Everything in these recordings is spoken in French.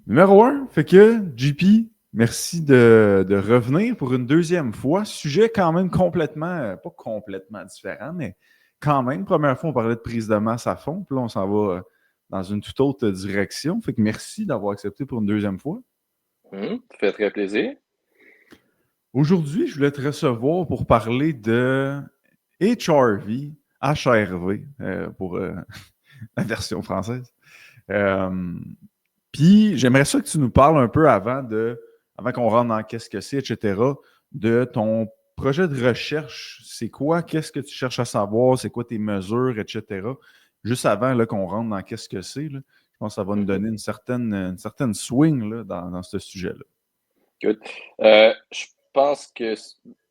Numéro un, fait que JP, merci de revenir pour une deuxième fois. Sujet quand même complètement, pas complètement différent, mais quand même, première fois, on parlait de prise de masse à fond, puis là, on s'en va dans une toute autre direction. Fait que merci d'avoir accepté pour une deuxième fois. Ça fait très plaisir. Aujourd'hui, je voulais te recevoir pour parler de HRV, HRV pour la version française. Euh, Puis j'aimerais ça que tu nous parles un peu avant qu'on rentre dans qu'est-ce que c'est, etc., de ton projet de recherche. C'est quoi? Qu'est-ce que tu cherches à savoir? C'est quoi tes mesures, etc. Juste avant là, qu'on rentre dans qu'est-ce que c'est, là, je pense que ça va nous Mhm. donner une certaine swing là, dans ce sujet-là. Good. Je pense que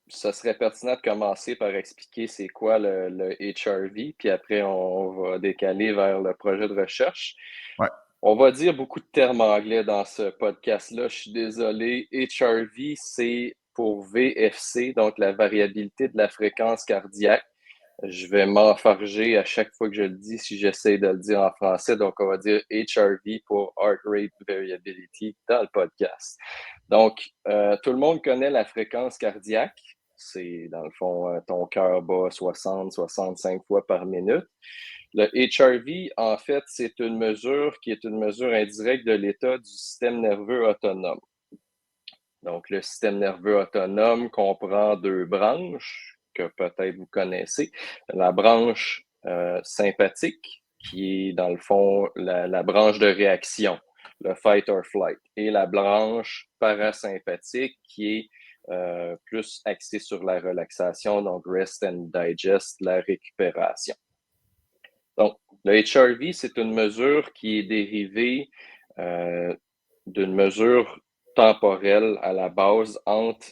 ça serait pertinent de commencer par expliquer c'est quoi le HRV, puis après on va décaler vers le projet de recherche. Ouais. On va dire beaucoup de termes anglais dans ce podcast-là. Je suis désolé. HRV, c'est pour VFC, donc la variabilité de la fréquence cardiaque. Je vais m'enfarger à chaque fois que je le dis si j'essaie de le dire en français. Donc, on va dire HRV pour Heart Rate Variability dans le podcast. Donc, tout le monde connaît la fréquence cardiaque. C'est, dans le fond, ton cœur bat 60-65 fois par minute. Le HRV, en fait, c'est une mesure qui est une mesure indirecte de l'état du système nerveux autonome. Donc, le système nerveux autonome comprend deux branches que peut-être vous connaissez. La branche sympathique, qui est dans le fond la branche de réaction, le fight or flight, et la branche parasympathique, qui est plus axée sur la relaxation, donc rest and digest, la récupération. Donc, le HRV, c'est une mesure qui est dérivée d'une mesure temporelle à la base entre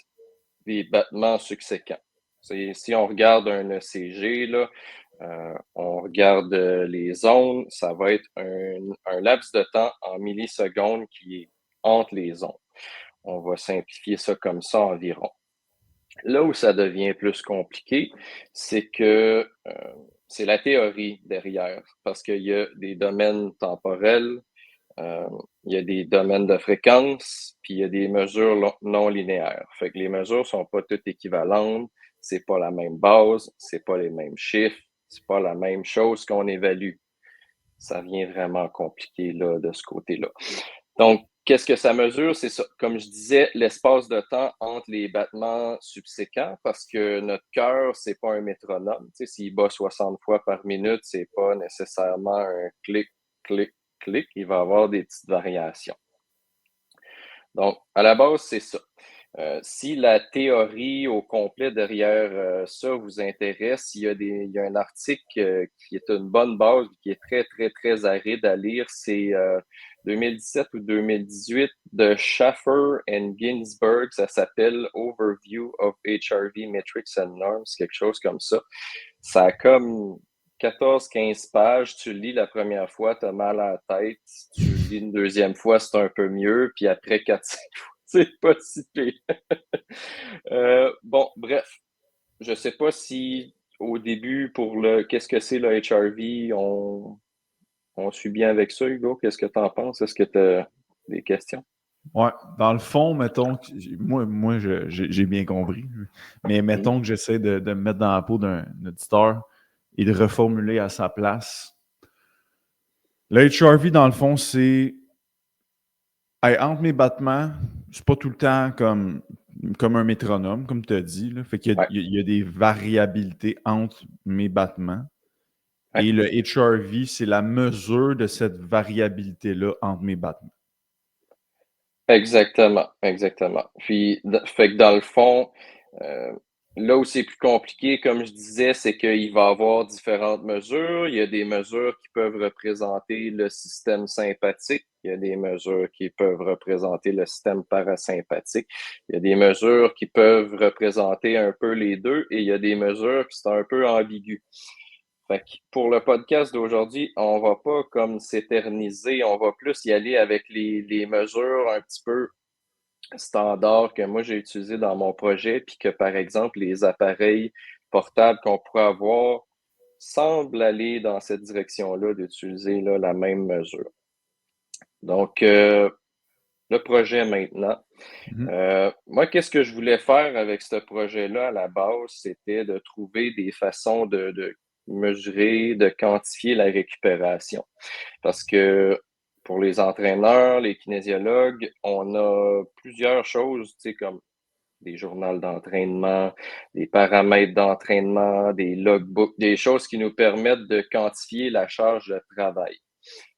des battements succédents. Si on regarde un ECG, là, on regarde les ondes, ça va être un laps de temps en millisecondes qui est entre les ondes. On va simplifier ça comme ça environ. Là où ça devient plus compliqué, c'est que c'est la théorie derrière, parce qu'il y a des domaines temporels, il y a des domaines de fréquence, puis il y a des mesures non linéaires. Fait que les mesures sont pas toutes équivalentes, c'est pas la même base, c'est pas les mêmes chiffres, c'est pas la même chose qu'on évalue. Ça vient vraiment compliqué là, de ce côté-là. Donc, qu'est-ce que ça mesure? C'est ça, comme je disais, l'espace de temps entre les battements subséquents, parce que notre cœur, c'est pas un métronome. Tu sais, s'il bat 60 fois par minute, c'est pas nécessairement un clic, clic, clic. Il va y avoir des petites variations. Donc, à la base, c'est ça. Si la théorie au complet derrière ça vous intéresse, il y a un article qui est une bonne base, qui est très, très, très aride à lire. C'est 2017 ou 2018 de Schaffer and Ginsberg. Ça s'appelle Overview of HRV Metrics and Norms, quelque chose comme ça. Ça a comme 14-15 pages. Tu le lis la première fois, tu as mal à la tête. Tu le lis une deuxième fois, c'est un peu mieux. Puis après 4-5 fois, c'est pas si pire. Bon, bref, je sais pas si au début, pour le qu'est-ce que c'est le HRV, on suit bien avec ça, Hugo. Qu'est-ce que tu en penses? Est-ce que tu as des questions? Ouais, dans le fond, mettons que moi j'ai bien compris, mais Mhm. mettons que j'essaie de me mettre dans la peau d'un auditeur et de reformuler à sa place. Le HRV, dans le fond, c'est hey, entre mes battements, c'est pas tout le temps comme un métronome, comme tu as dit. Là. Fait qu'il y a, Ouais, il y a des variabilités entre mes battements. ouais. Et le HRV, c'est la mesure de cette variabilité-là entre mes battements. Exactement, exactement. Puis, fait que dans le fond, euh, là où c'est plus compliqué, comme je disais, c'est qu'il va y avoir différentes mesures. Il y a des mesures qui peuvent représenter le système sympathique. Il y a des mesures qui peuvent représenter le système parasympathique. Il y a des mesures qui peuvent représenter un peu les deux et il y a des mesures qui sont un peu ambiguës. Fait que pour le podcast d'aujourd'hui, on va pas comme s'éterniser, on va plus y aller avec les mesures un petit peu standards que moi j'ai utilisées dans mon projet, puis que par exemple les appareils portables qu'on pourrait avoir semblent aller dans cette direction-là, d'utiliser là, la même mesure. Donc, le projet maintenant. Moi, qu'est-ce que je voulais faire avec ce projet-là à la base, c'était de trouver des façons de mesurer, de quantifier la récupération. Parce que pour les entraîneurs, les kinésiologues, on a plusieurs choses, tu sais, comme des journaux d'entraînement, des paramètres d'entraînement, des logbooks, des choses qui nous permettent de quantifier la charge de travail.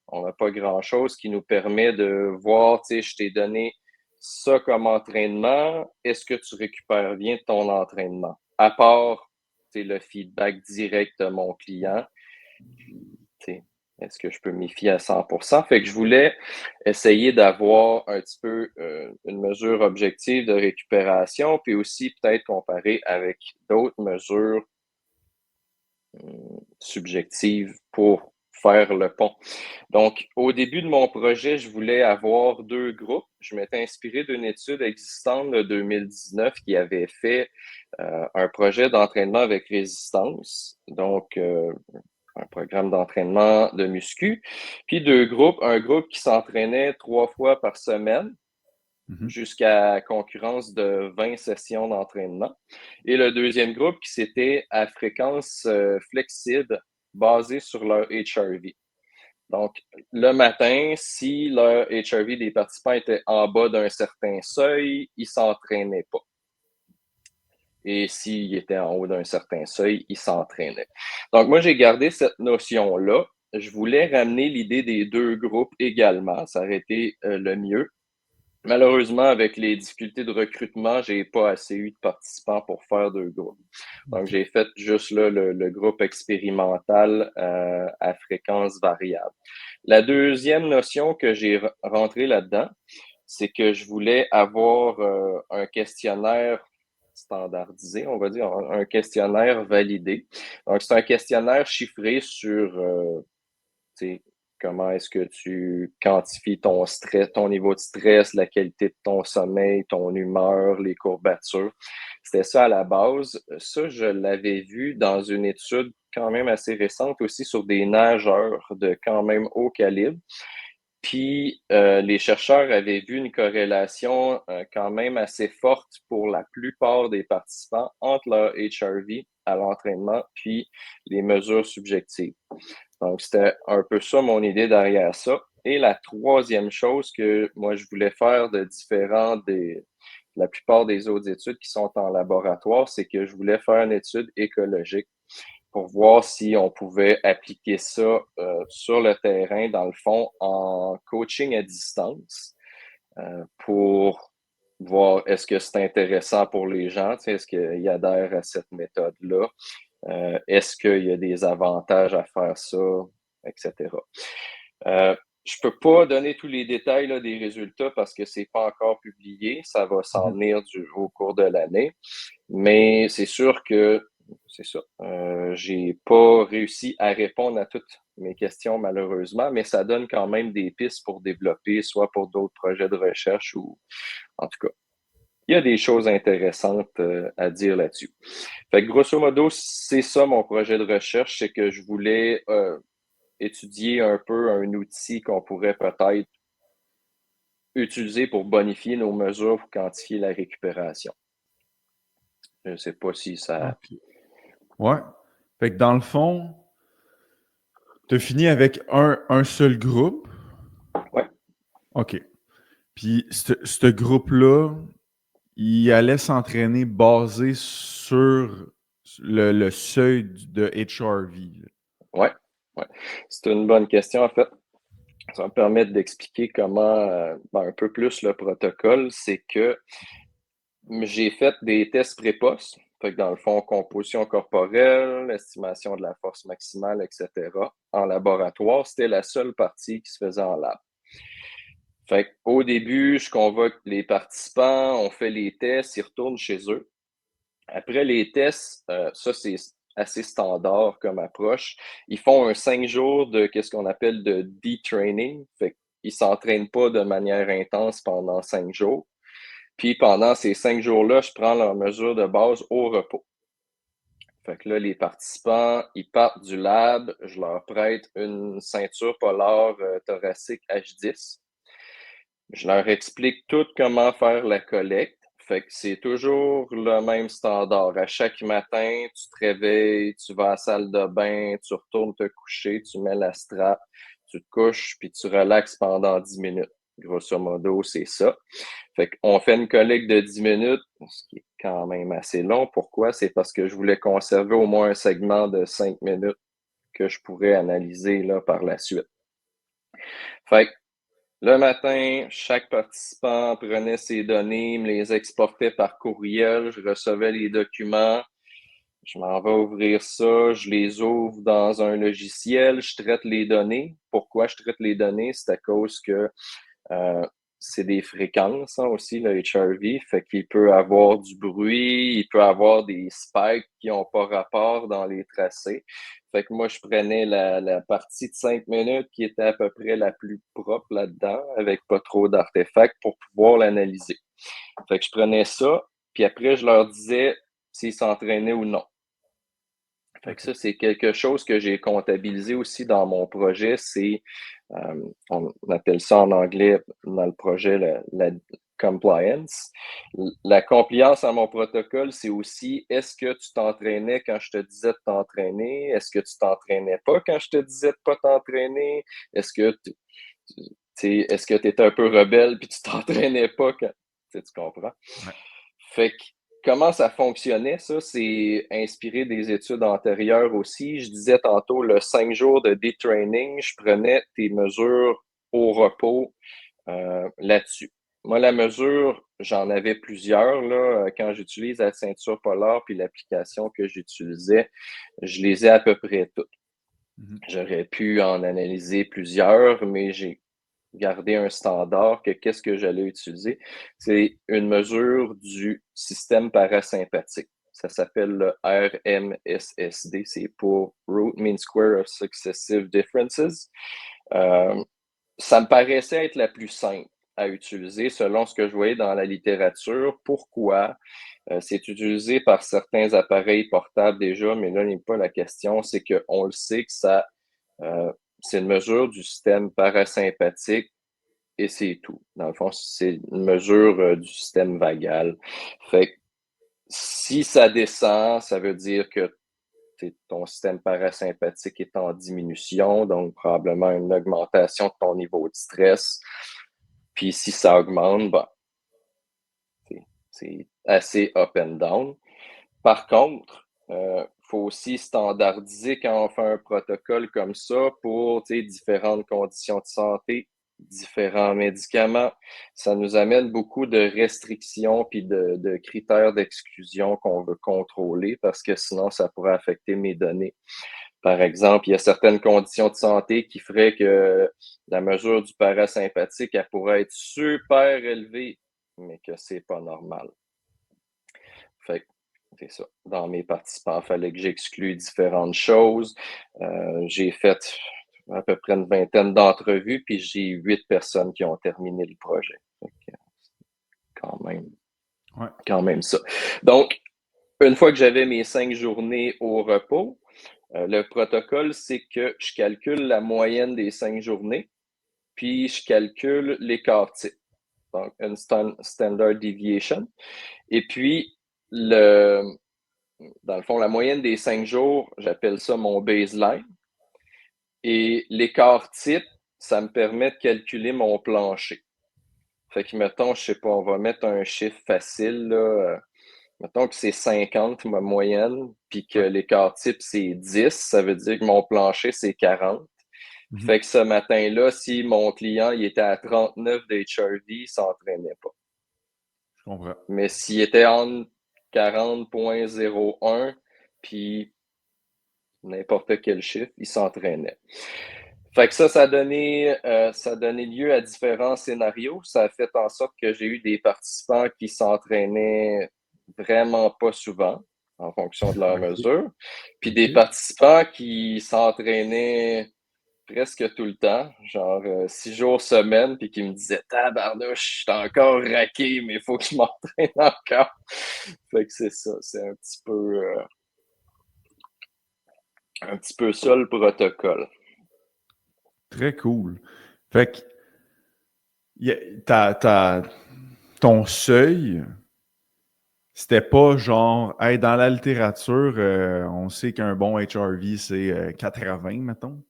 On n'a pas grand-chose qui nous permet de voir, tu sais, je t'ai donné ça comme entraînement, est-ce que tu récupères bien ton entraînement? À part, tu sais, le feedback direct de mon client, puis, tu sais, est-ce que je peux m'y fier à 100%? Fait que je voulais essayer d'avoir un petit peu une mesure objective de récupération, puis aussi peut-être comparer avec d'autres mesures subjectives pour faire le pont. Donc, au début de mon projet, je voulais avoir 2 groupes. Je m'étais inspiré d'une étude existante de 2019 qui avait fait un projet d'entraînement avec résistance. Donc, un programme d'entraînement de muscu, puis 2 groupes, un groupe qui s'entraînait 3 fois par semaine jusqu'à concurrence de 20 sessions d'entraînement, et le deuxième groupe qui c'était à fréquence flexible basée sur leur HRV. Donc, le matin, si leur HRV des participants était en bas d'un certain seuil, ils ne s'entraînaient pas. Et s'il était en haut d'un certain seuil, il s'entraînait. Donc, moi, j'ai gardé cette notion-là. Je voulais ramener l'idée des 2 groupes également. Ça aurait été le mieux. Malheureusement, avec les difficultés de recrutement, je n'ai pas assez eu de participants pour faire 2 groupes. Donc, j'ai fait juste là le groupe expérimental à fréquence variable. La deuxième notion que j'ai rentrée là-dedans, c'est que je voulais avoir un questionnaire standardisé, on va dire, un questionnaire validé. Donc, c'est un questionnaire chiffré sur comment est-ce que tu quantifies ton stress, ton niveau de stress, la qualité de ton sommeil, ton humeur, les courbatures. C'était ça à la base. Ça, je l'avais vu dans une étude quand même assez récente aussi sur des nageurs de quand même haut calibre. Puis, les chercheurs avaient vu une corrélation quand même assez forte pour la plupart des participants entre leur HRV à l'entraînement puis les mesures subjectives. Donc, c'était un peu ça mon idée derrière ça. Et la troisième chose que moi, je voulais faire de différent de la plupart des autres études qui sont en laboratoire, c'est que je voulais faire une étude écologique pour voir si on pouvait appliquer ça sur le terrain, dans le fond, en coaching à distance pour voir est-ce que c'est intéressant pour les gens, est-ce qu'ils adhèrent à cette méthode-là, est-ce qu'il y a des avantages à faire ça, etc. Je ne peux pas donner tous les détails là, des résultats parce que ce n'est pas encore publié. Ça va s'en venir au cours de l'année. Mais c'est sûr que c'est ça. J'ai pas réussi à répondre à toutes mes questions, malheureusement, mais ça donne quand même des pistes pour développer, soit pour d'autres projets de recherche ou en tout cas. Il y a des choses intéressantes à dire là-dessus. Fait que grosso modo, c'est ça mon projet de recherche, c'est que je voulais étudier un peu un outil qu'on pourrait peut-être utiliser pour bonifier nos mesures pour quantifier la récupération. Je ne sais pas si ça... OK. Ouais. Fait que dans le fond, tu as fini avec un seul groupe. Ouais. OK. Puis, ce groupe-là, il allait s'entraîner basé sur le seuil de HRV. Ouais. C'est une bonne question, en fait. Ça va me permettre d'expliquer comment, un peu plus le protocole. C'est que j'ai fait des tests pré-post. Fait que dans le fond, composition corporelle, estimation de la force maximale, etc. En laboratoire, c'était la seule partie qui se faisait en lab. Fait qu'au début, je convoque les participants, on fait les tests, ils retournent chez eux. Après les tests, ça c'est assez standard comme approche. Ils font un 5 jours de qu'est-ce qu'on appelle de detraining. Fait qu'ils ne s'entraînent pas de manière intense pendant 5 jours. Puis pendant ces 5 jours-là, je prends leur mesure de base au repos. Fait que là, les participants, ils partent du lab, je leur prête une ceinture polaire thoracique H10. Je leur explique tout comment faire la collecte. Fait que c'est toujours le même standard. À chaque matin, tu te réveilles, tu vas à la salle de bain, tu retournes te coucher, tu mets la strap, tu te couches, puis tu relaxes pendant 10 minutes. Grosso modo, c'est ça. Fait qu'on fait une collecte de 10 minutes, ce qui est quand même assez long. Pourquoi? C'est parce que je voulais conserver au moins un segment de 5 minutes que je pourrais analyser là, par la suite. Fait que le matin, chaque participant prenait ses données, me les exportait par courriel, je recevais les documents, je m'en vais ouvrir ça, je les ouvre dans un logiciel, je traite les données. Pourquoi je traite les données? C'est à cause que euh, c'est des fréquences aussi, le HRV, fait qu'il peut avoir du bruit, il peut avoir des spikes qui n'ont pas rapport dans les tracés. Fait que moi, je prenais la partie de 5 minutes qui était à peu près la plus propre là-dedans, avec pas trop d'artefacts pour pouvoir l'analyser. Fait que je prenais ça, puis après, je leur disais s'ils s'entraînaient ou non. Fait que ça, c'est quelque chose que j'ai comptabilisé aussi dans mon projet. C'est, on appelle ça en anglais dans le projet la compliance. La compliance à mon protocole, c'est aussi est-ce que tu t'entraînais quand je te disais de t'entraîner? Est-ce que tu t'entraînais pas quand je te disais de pas t'entraîner? Est-ce que est-ce que tu étais un peu rebelle puis tu t'entraînais pas quand. Tu comprends? Ouais. Fait que comment ça fonctionnait, ça, c'est inspiré des études antérieures aussi. Je disais tantôt, le 5 jours de detraining, je prenais tes mesures au repos là-dessus. Moi, la mesure, j'en avais plusieurs là, quand j'utilise la ceinture polaire puis l'application que j'utilisais, je les ai à peu près toutes. Mhm. J'aurais pu en analyser plusieurs, mais j'ai garder un standard que qu'est-ce que j'allais utiliser. C'est une mesure du système parasympathique. Ça s'appelle le RMSSD, c'est pour Root Mean Square of Successive Differences. Ça me paraissait être la plus simple à utiliser selon ce que je voyais dans la littérature. Pourquoi? C'est utilisé par certains appareils portables déjà, mais là n'est pas la question. C'est qu'on le sait que ça, c'est une mesure du système parasympathique et c'est tout. Dans le fond, c'est une mesure du système vagal. Fait que si ça descend, ça veut dire que ton système parasympathique est en diminution, donc probablement une augmentation de ton niveau de stress. Puis si ça augmente, ben, c'est assez up and down. Par contre, faut aussi standardiser quand on fait un protocole comme ça pour différentes conditions de santé, différents médicaments. Ça nous amène beaucoup de restrictions puis de critères d'exclusion qu'on veut contrôler parce que sinon, ça pourrait affecter mes données. Par exemple, il y a certaines conditions de santé qui feraient que la mesure du parasympathique, elle pourrait être super élevée, mais que c'est pas normal. Fait que c'est ça. Dans mes participants, il fallait que j'exclue différentes choses. J'ai fait à peu près une vingtaine d'entrevues, puis j'ai 8 personnes qui ont terminé le projet. Quand même, Ouais. quand même ça. Donc, une fois que j'avais mes 5 journées au repos, le protocole, c'est que je calcule la moyenne des 5 journées, puis je calcule l'écart type. Donc, une standard deviation. Et puis, dans le fond, la moyenne des 5 jours, j'appelle ça mon baseline. Et l'écart type, ça me permet de calculer mon plancher. Fait que, mettons, je sais pas, on va mettre un chiffre facile, là. Mettons que c'est 50, ma moyenne, puis que Ouais. l'écart type, c'est 10, ça veut dire que mon plancher, c'est 40. Mhm. Fait que ce matin-là, si mon client il était à 39 de HRV, il ne s'entraînait pas. Je comprends. Mais s'il était en 40,01, puis n'importe quel chiffre, il s'entraînait. Fait que ça a donné lieu à différents scénarios. Ça a fait en sorte que j'ai eu des participants qui s'entraînaient vraiment pas souvent en fonction de leur OK. mesure, puis des OK. participants qui s'entraînaient presque tout le temps, genre 6 jours semaine, puis qui me disaient tabarnouche, je suis encore raqué, mais il faut que je m'entraîne encore. Fait que c'est ça, c'est un petit peu ça le protocole. Très cool. Fait que ton seuil, c'était pas genre, hey, dans la littérature, on sait qu'un bon HRV, c'est 80, mettons.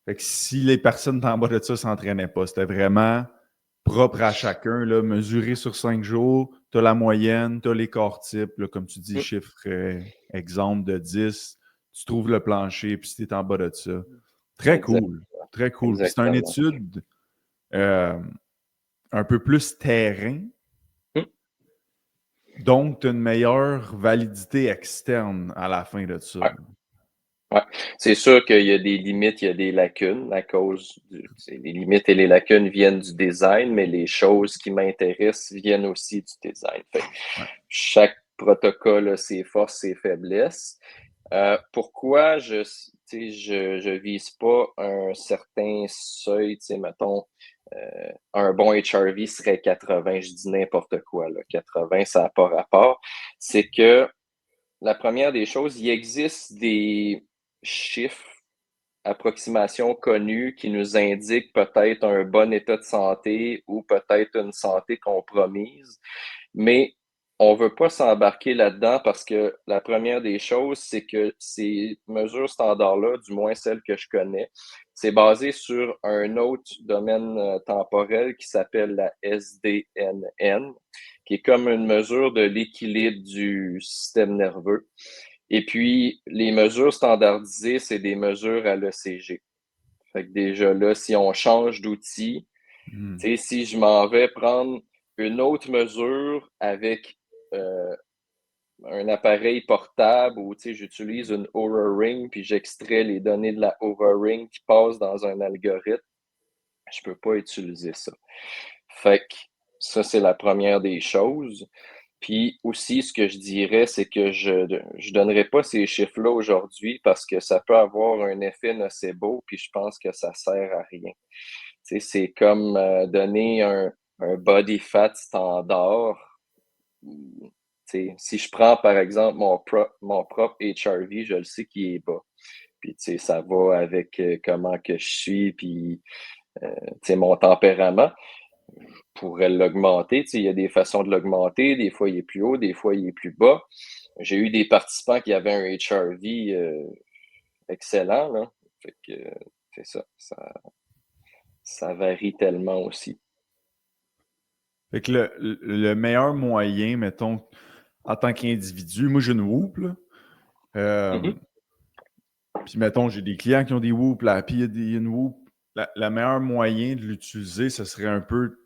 Fait que si les personnes en bas de ça s'entraînaient pas, c'était vraiment propre à chacun, là, mesuré sur 5 jours, tu as la moyenne, tu as les corps types, là, comme tu dis, Mm. chiffre exemple de 10, tu trouves le plancher, puis si tu es en bas de ça. Très Exact, cool, très cool. Puis c'est une exactement. étude euh, un peu plus terrain, Mm. donc tu as une meilleure validité externe à la fin de ça. Ouais. Ouais. C'est sûr qu'il y a des limites, il y a des lacunes à cause les limites et les lacunes viennent du design, mais les choses qui m'intéressent viennent aussi du design. Fait que Ouais. chaque protocole a ses forces, ses faiblesses. Pourquoi je vise pas un certain seuil, mettons, un bon HRV serait 80, je dis n'importe quoi, là, 80, ça n'a pas rapport. C'est que la première des choses, il existe des chiffres, approximations connues qui nous indiquent peut-être un bon état de santé ou peut-être une santé compromise, mais on ne veut pas s'embarquer là-dedans parce que la première des choses, c'est que ces mesures standards-là, du moins celles que je connais, c'est basé sur un autre domaine temporel qui s'appelle la SDNN, qui est comme une mesure de l'équilibre du système nerveux. Et puis, les mesures standardisées, c'est des mesures à l'ECG. Fait que déjà là, si on change d'outil, Mm. si je m'en vais prendre une autre mesure avec euh, un appareil portable ou j'utilise une Oura Ring puis j'extrais les données de la Oura Ring qui passent dans un algorithme, je peux pas utiliser ça. Fait que ça, c'est la première des choses. Puis aussi, ce que je dirais, c'est que je ne donnerai pas ces chiffres-là aujourd'hui parce que ça peut avoir un effet nocebo, puis je pense que ça sert à rien. C'est comme donner un body fat standard. Si je prends, par exemple, mon propre HRV, je le sais qu'il est bas. Puis, ça va avec comment que je suis, puis, mon tempérament. Je pourrais l'augmenter. Il y a des façons de l'augmenter. Des fois, il est plus haut, des fois, il est plus bas. J'ai eu des participants qui avaient un HRV excellent, là. Fait que, c'est ça. Ça varie tellement aussi. Fait que le meilleur moyen, mettons, en tant qu'individu, moi j'ai une Whoop, là. Mm-hmm. Puis mettons, j'ai des clients qui ont des Whoop, là, puis il y a une Whoop. Le meilleur moyen de l'utiliser, ce serait un peu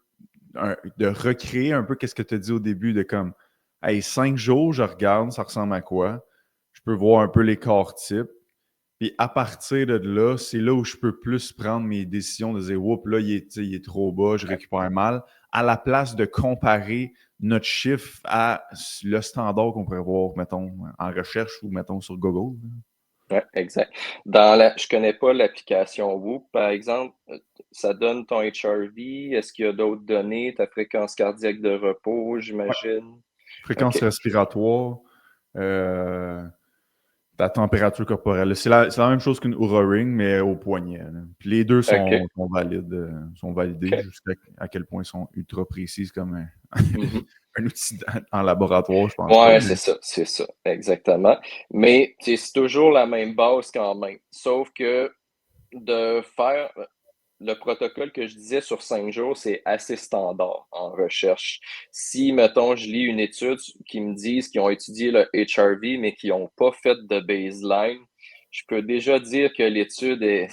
de recréer un peu qu'est-ce que tu as dit au début, de comme, hey, 5 jours, je regarde, ça ressemble à quoi? Je peux voir un peu les corps types. Puis à partir de là, c'est là où je peux plus prendre mes décisions de dire, oups, là, il est trop bas, je récupère mal, à la place de comparer notre chiffre à le standard qu'on pourrait voir, mettons, en recherche ou, mettons, sur Google. Ouais, exact. Je connais pas l'application Whoop, par exemple. Ça donne ton HRV. Est-ce qu'il y a d'autres données? Ta fréquence cardiaque de repos, Ouais. j'imagine. Fréquence OK. respiratoire, euh, ta température corporelle. C'est la même chose qu'une Oura Ring, mais au poignet, là. Puis les deux OK. sont valides, sont validés OK. jusqu'à à quel point ils sont ultra précises comme Mhm. un outil en laboratoire, je pense pas. Ouais, Mais c'est ça, exactement. Mais c'est toujours la même base quand même. Sauf que de faire le protocole que je disais sur 5 jours, c'est assez standard en recherche. Si, mettons, je lis une étude qui me disent qu'ils ont étudié le HRV, mais qui n'ont pas fait de baseline, je peux déjà dire que l'étude est.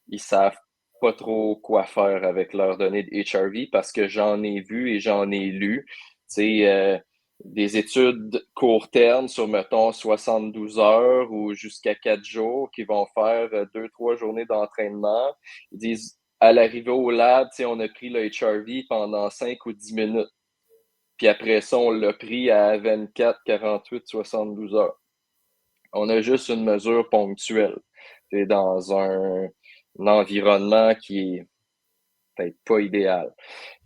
Ils savent pas trop quoi faire avec leurs données de HRV parce que j'en ai vu et j'en ai lu. Tu sais, des études court terme sur, mettons, 72 heures ou jusqu'à 4 jours qui vont faire 2, 3 journées d'entraînement. Ils disent, à l'arrivée au lab, on a pris le HRV pendant 5 ou 10 minutes. Puis après ça, on l'a pris à 24, 48, 72 heures. On a juste une mesure ponctuelle. C'est dans un environnement qui est peut-être pas idéal.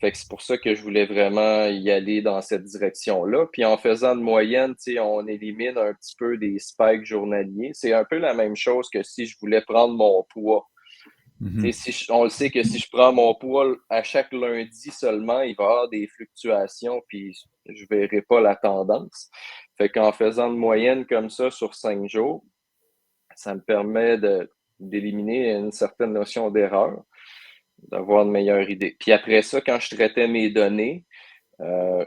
Fait que c'est pour ça que je voulais vraiment y aller dans cette direction-là. Puis en faisant de moyenne, on élimine un petit peu des spikes journaliers. C'est un peu la même chose que si je voulais prendre mon poids. Mhm. On le sait que si je prends mon poids à chaque lundi seulement, il va y avoir des fluctuations, puis je ne verrai pas la tendance. Fait qu'en faisant une moyenne comme ça sur 5 jours, ça me permet d'éliminer une certaine notion d'erreur, d'avoir une meilleure idée. Puis après ça, quand je traitais mes données,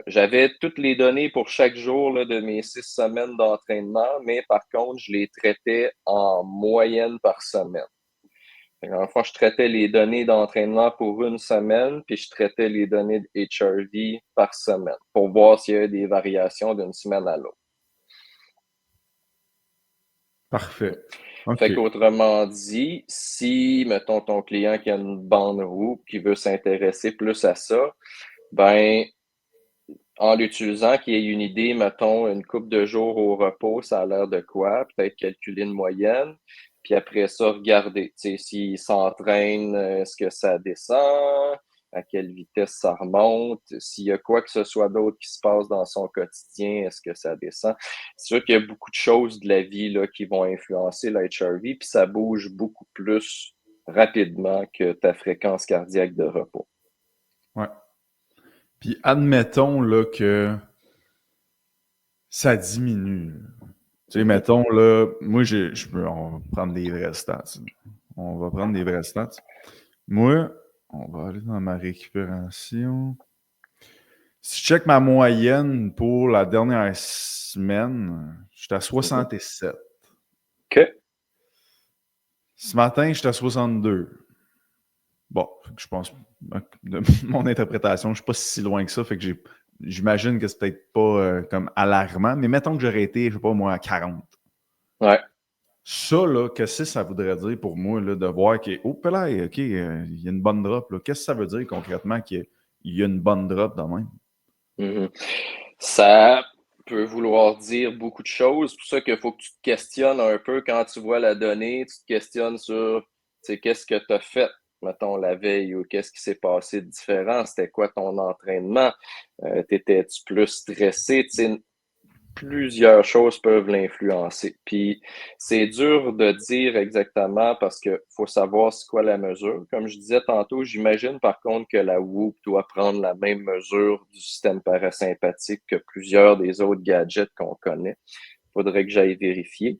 j'avais toutes les données pour chaque jour là, de mes 6 semaines d'entraînement, mais par contre, je les traitais en moyenne par semaine. Dans le fond, je traitais les données d'entraînement pour une semaine, puis je traitais les données de HRV par semaine pour voir s'il y avait des variations d'une semaine à l'autre. Parfait. OK. Fait qu'autrement dit, si, mettons, ton client qui a une bande roue qui veut s'intéresser plus à ça, ben, en l'utilisant, qu'il ait une idée, mettons, une couple de jours au repos, ça a l'air de quoi? Peut-être calculer une moyenne. Puis après ça, regarder, tu sais, s'il s'entraîne, est-ce que ça descend? À quelle vitesse ça remonte? S'il y a quoi que ce soit d'autre qui se passe dans son quotidien, est-ce que ça descend? C'est sûr qu'il y a beaucoup de choses de la vie là, qui vont influencer l'HRV, puis ça bouge beaucoup plus rapidement que ta fréquence cardiaque de repos. Ouais. Puis admettons là, que ça diminue. Tu sais, mettons, là, moi, on va prendre des vrais stats. On va prendre des vrais stats. Moi, on va aller dans ma récupération. Si je check ma moyenne pour la dernière semaine, j'étais à 67. OK. Ce matin, j'étais à 62. Bon, je pense, de mon interprétation, je ne suis pas si loin que ça, fait que j'imagine que c'est peut-être pas comme alarmant, mais mettons que j'aurais été, je sais pas moi, à 40. Ouais. Ça, là, qu'est-ce que ça voudrait dire pour moi, là, de voir que, oh, là, OK, il y a une bonne drop, là. Qu'est-ce que ça veut dire concrètement qu'il y a une bonne drop de même? Mhm. Ça peut vouloir dire beaucoup de choses. C'est pour ça qu'il faut que tu te questionnes un peu quand tu vois la donnée. Tu te questionnes sur, tu sais, qu'est-ce que tu as fait, mettons, la veille ou qu'est-ce qui s'est passé de différent? C'était quoi ton entraînement? T'étais-tu plus stressé? Tu sais, plusieurs choses peuvent l'influencer. Puis c'est dur de dire exactement parce qu'il faut savoir c'est quoi la mesure. Comme je disais tantôt, j'imagine par contre que la Whoop doit prendre la même mesure du système parasympathique que plusieurs des autres gadgets qu'on connaît. Il faudrait que j'aille vérifier.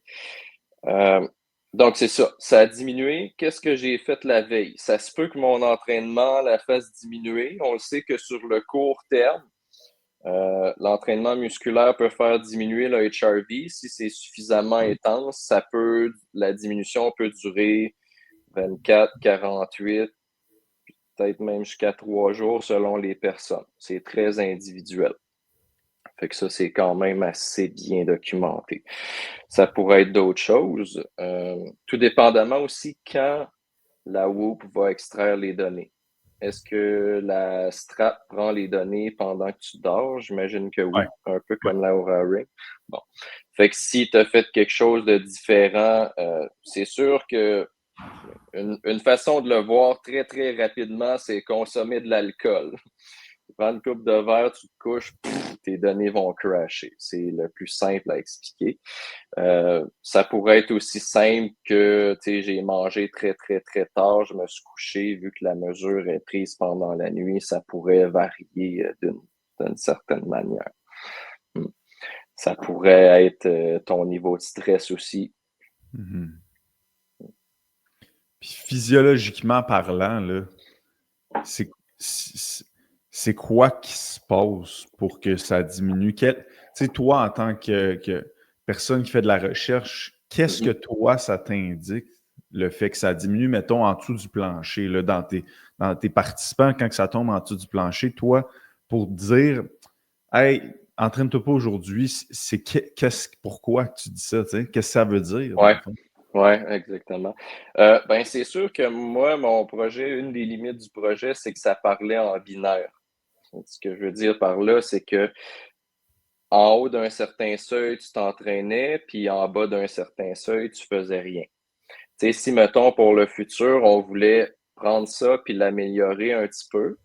Donc, c'est ça. Ça a diminué. Qu'est-ce que j'ai fait la veille? Ça se peut que mon entraînement la fasse diminuer. On le sait que sur le court terme, l'entraînement musculaire peut faire diminuer le HRV. Si c'est suffisamment intense, la diminution peut durer 24, 48, peut-être même jusqu'à 3 jours selon les personnes. C'est très individuel. Fait que ça, c'est quand même assez bien documenté. Ça pourrait être d'autres choses. Tout dépendamment aussi quand la Whoop va extraire les données. Est-ce que la strap prend les données pendant que tu dors? J'imagine que Ouais, oui, un peu ouais. comme la Oura Ring. Bon. Fait que si tu as fait quelque chose de différent, c'est sûr que une façon de le voir très, très rapidement, c'est consommer de l'alcool. Tu prends une coupe de verre, tu te couches, tes données vont crasher. C'est le plus simple à expliquer. Ça pourrait être aussi simple que j'ai mangé très, très, très tard, je me suis couché, vu que la mesure est prise pendant la nuit, ça pourrait varier d'une certaine manière. Hmm. Ça pourrait être ton niveau de stress aussi. Mhm. Puis physiologiquement parlant, là, c'est c'est- c'est quoi qui se passe pour que ça diminue? Tu sais, toi, en tant que personne qui fait de la recherche, qu'est-ce que Mhm. toi, ça t'indique, le fait que ça diminue, mettons, en dessous du plancher, là, dans tes participants, quand que ça tombe en dessous du plancher, toi, pour te dire, hey, entraîne-toi pas aujourd'hui, pourquoi tu dis ça, tu sais? Qu'est-ce que ça veut dire, dans Ouais, le fond? ouais, exactement. Ben, c'est sûr que moi, mon projet, une des limites du projet, c'est que ça parlait en binaire. Ce que je veux dire par là, c'est que en haut d'un certain seuil, tu t'entraînais, puis en bas d'un certain seuil, tu faisais rien. Tu sais, si, mettons, pour le futur, on voulait prendre ça puis l'améliorer un petit peu,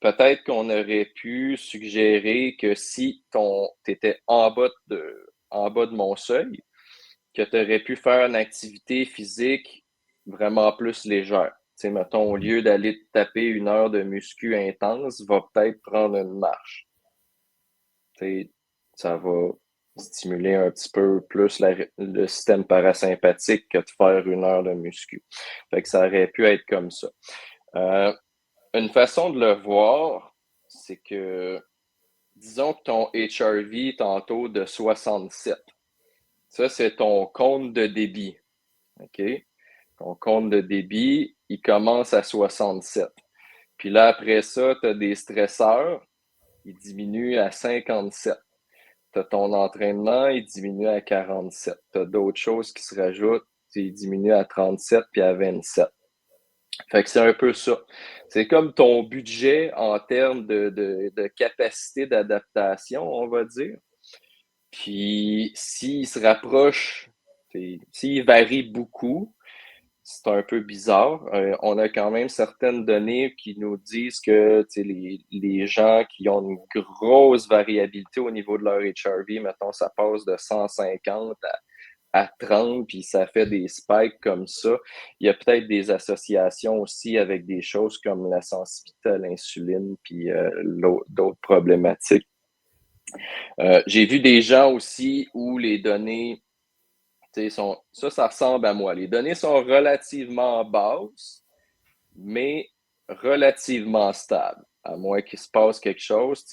peut-être qu'on aurait pu suggérer que si tu étais en bas de mon seuil, que tu aurais pu faire une activité physique vraiment plus légère. sais, mettons, au lieu d'aller te taper 1 heure de muscu intense, va peut-être prendre une marche. Tu sais, ça va stimuler un petit peu plus le système parasympathique que de faire 1 heure de muscu. Fait que ça aurait pu être comme ça. Une façon de le voir, c'est que, disons que ton HRV tantôt de 67, ça, c'est ton compte de débit. OK? Ton compte de débit, il commence à 67. Puis là, après ça, tu as des stresseurs, ils diminuent à 57. Tu as ton entraînement, il diminue à 47. Tu as d'autres choses qui se rajoutent, il diminue à 37 puis à 27. Fait que c'est un peu ça. C'est comme ton budget en termes de capacité d'adaptation, on va dire. Puis s'il se rapproche, s'il varie beaucoup, c'est un peu bizarre. On a quand même certaines données qui nous disent que les gens qui ont une grosse variabilité au niveau de leur HRV, mettons, ça passe de 150 à 30, puis ça fait des spikes comme ça. Il y a peut-être des associations aussi avec des choses comme la sensibilité à l'insuline, puis d'autres problématiques. J'ai vu des gens aussi où les données, ça ressemble à moi. Les données sont relativement basses, mais relativement stables. À moins qu'il se passe quelque chose,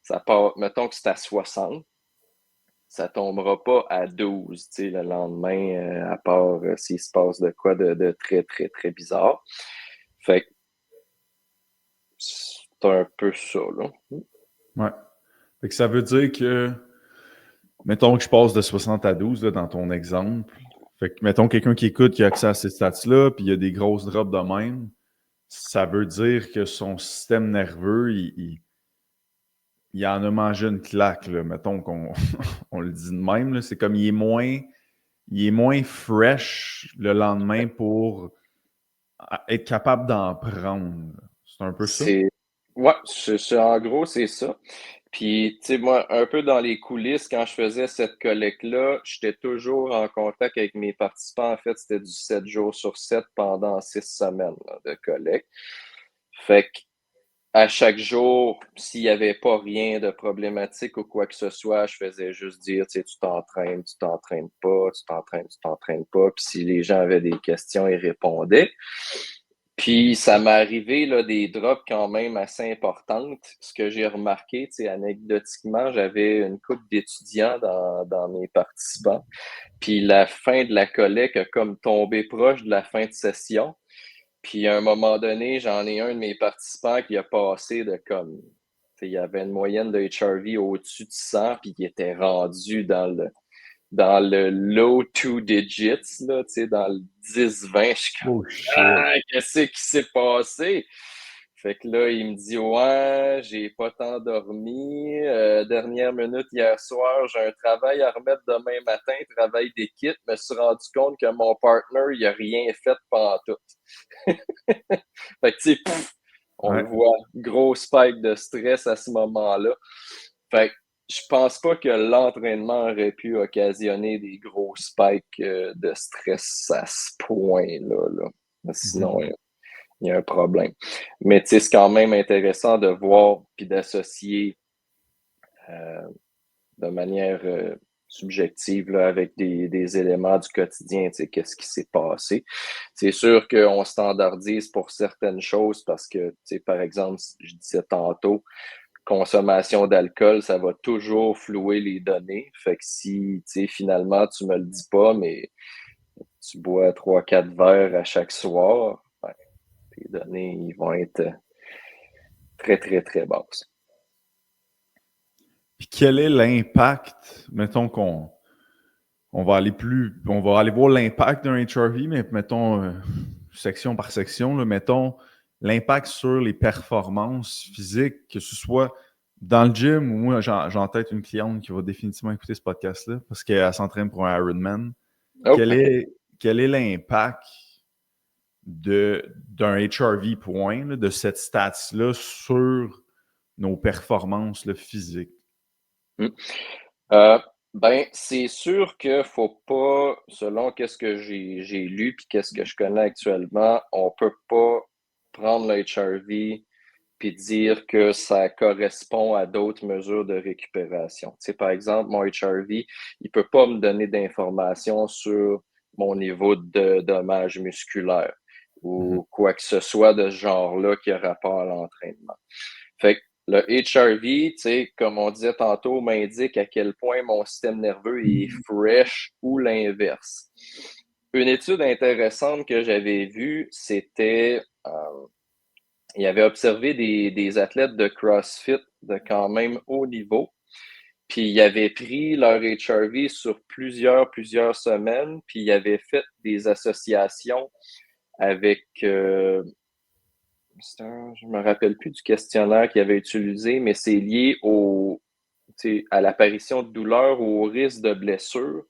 ça part, mettons que c'est à 60, ça tombera pas à 12 le lendemain, à part s'il se passe de quoi de très, très, très bizarre. Fait que c'est un peu ça, là. Ouais. Fait que ça veut dire que, mettons que je passe de 60 à 12 là, dans ton exemple. Fait que, mettons quelqu'un qui écoute qui a accès à ces stats-là, puis il y a des grosses drops de même, ça veut dire que son système nerveux, il en a mangé une claque, là. Mettons qu'on on le dit de même, là. C'est comme il est moins fresh le lendemain pour être capable d'en prendre. C'est un peu ça? Ouais, en gros, c'est ça. Puis, tu sais, moi, un peu dans les coulisses, quand je faisais cette collecte-là, j'étais toujours en contact avec mes participants. En fait, c'était du 7 jours sur 7 pendant 6 semaines là, de collecte. Fait que à chaque jour, s'il n'y avait pas rien de problématique ou quoi que ce soit, je faisais juste dire, tu sais, tu t'entraînes pas, tu t'entraînes pas. Puis si les gens avaient des questions, ils répondaient. Puis ça m'est arrivé là, des drops quand même assez importantes. Ce que j'ai remarqué, tu sais, anecdotiquement, j'avais une couple d'étudiants dans mes participants. Puis la fin de la collecte a comme tombé proche de la fin de session. Puis à un moment donné, j'en ai un de mes participants qui a passé de comme, tu sais, il y avait une moyenne de HRV au-dessus de 100, puis qui était rendu dans le low two digits, là, tu sais, dans le 10-20. Je suis comme, Oh shit! qu'est-ce qui s'est passé? Fait que là, il me dit, ouais, j'ai pas tant dormi. Dernière minute hier soir, j'ai un travail à remettre demain matin, travail d'équipe. Je me suis rendu compte que mon partner, il a rien fait pendant tout. Fait que, tu sais, on Ouais. le voit, gros spike de stress à ce moment-là. Fait que je pense pas que l'entraînement aurait pu occasionner des gros spikes de stress à ce point-là. Là. Sinon, il y a un problème. Mais tu sais, c'est quand même intéressant de voir puis d'associer de manière subjective là, avec des éléments du quotidien, tu sais, qu'est-ce qui s'est passé. C'est sûr qu'on standardise pour certaines choses parce que, tu sais, par exemple, je disais tantôt, consommation d'alcool, ça va toujours flouer les données. Fait que si, tu sais, finalement, tu me le dis pas, mais tu bois 3-4 verres à chaque soir, ben, tes données, ils vont être très, très, très basses. Puis quel est l'impact, mettons on va aller voir l'impact d'un HRV, mais mettons section par section, là, mettons l'impact sur les performances physiques, que ce soit dans le gym ou moi, j'ai en tête une cliente qui va définitivement écouter ce podcast-là parce qu'elle s'entraîne pour un Ironman. Oh, Quel OK. est l'impact d'un HRV point, là, de cette stats-là sur nos performances là, physiques? Mm. Euh, Ben, c'est sûr que faut pas, selon qu'est-ce que j'ai lu puis qu'est-ce que je connais actuellement, on peut pas prendre le HRV puis dire que ça correspond à d'autres mesures de récupération. Tu sais, par exemple, mon HRV, il peut pas me donner d'informations sur mon niveau de dommage musculaire Mhm. ou quoi que ce soit de ce genre-là qui a rapport à l'entraînement. Fait que le HRV, tu sais, comme on disait tantôt, m'indique à quel point mon système nerveux est fresh ou l'inverse. Une étude intéressante que j'avais vue, c'était, il avait observé des athlètes de CrossFit de quand même haut niveau, puis il avait pris leur HRV sur plusieurs semaines, puis il avait fait des associations avec je me rappelle plus du questionnaire qu'il avait utilisé, mais c'est lié à l'apparition de douleurs ou au risque de blessure,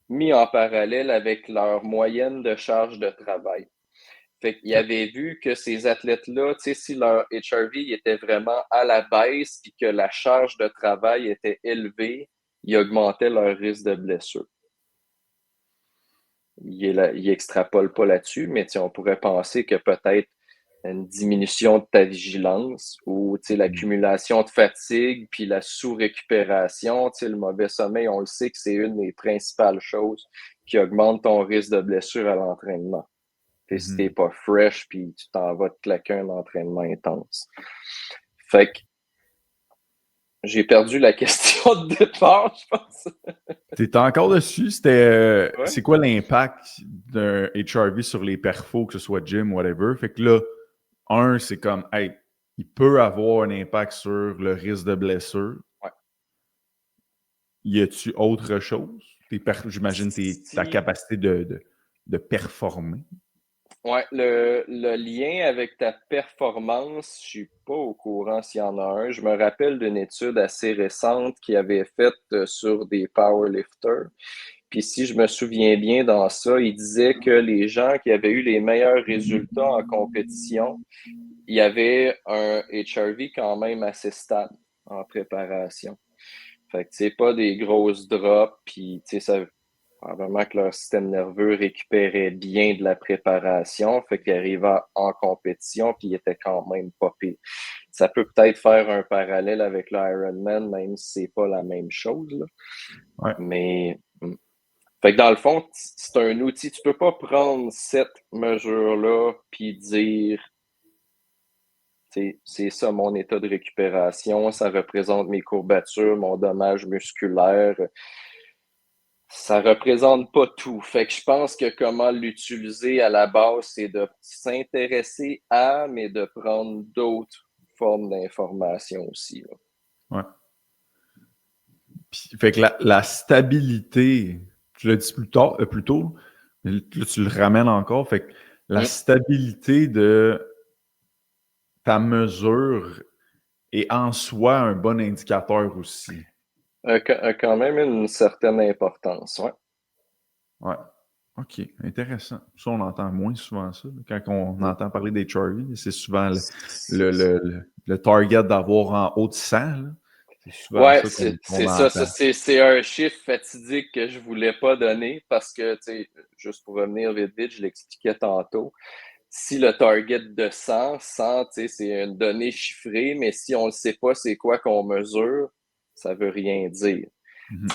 mis en parallèle avec leur moyenne de charge de travail. Fait qu'il OK. avait vu que ces athlètes-là, si leur HRV était vraiment à la baisse et que la charge de travail était élevée, il augmentait leur risque de blessure. Il extrapole pas là-dessus, mais on pourrait penser que peut-être une diminution de ta vigilance ou l'accumulation de fatigue puis la sous-récupération, le mauvais sommeil, on le sait que c'est une des principales choses qui augmente ton risque de blessure à l'entraînement. Si t'es Mhm. pas fresh puis tu t'en vas te claquer un entraînement intense. Fait que j'ai perdu la question de départ, je pense. T'es encore dessus? Ouais. C'est quoi l'impact d'un HRV sur les perfos, que ce soit gym, whatever? Fait que là, c'est comme, hey, il peut avoir un impact sur le risque de blessure. Ouais. Y a-tu autre chose? J'imagine ta Si capacité de performer. Ouais, le lien avec ta performance, je suis pas au courant s'il y en a un. Je me rappelle d'une étude assez récente qui avait faite sur des powerlifters. Puis si je me souviens bien dans ça, il disait que les gens qui avaient eu les meilleurs résultats en compétition, il y avait un HRV quand même assez stable en préparation. Fait que c'est pas des grosses drops, puis ça probablement que leur système nerveux récupérait bien de la préparation, fait qu'ils arrivaient en compétition, puis ils étaient quand même pas pires. Ça peut peut-être faire un parallèle avec l'Ironman, même si c'est pas la même chose, là. Ouais. Mais fait que dans le fond, c'est un outil. Tu peux pas prendre cette mesure-là puis dire c'est ça mon état de récupération, ça représente mes courbatures, mon dommage musculaire. Ça représente pas tout. Fait que je pense que comment l'utiliser à la base, c'est de s'intéresser à, mais de prendre d'autres formes d'informations aussi, là. Ouais. Fait que la stabilité, tu l'as dit plus tôt, mais là, tu le ramènes encore. Fait que la Mm. stabilité de ta mesure est en soi un bon indicateur aussi. A quand même une certaine importance, ouais. Ouais. OK, intéressant. Ça, on entend moins souvent ça. Quand on Mm. entend parler des Charlie, c'est souvent C'est ça. le target d'avoir en haut de 100, là. C'est souvent Ouais, ça qu'on c'est ça. Ça, entend. c'est un chiffre fatidique que je voulais pas donner parce que, juste pour revenir vite, vite, je l'expliquais tantôt. Si le target de 100, c'est une donnée chiffrée, mais si on ne sait pas c'est quoi qu'on mesure, ça veut rien dire. Mhm.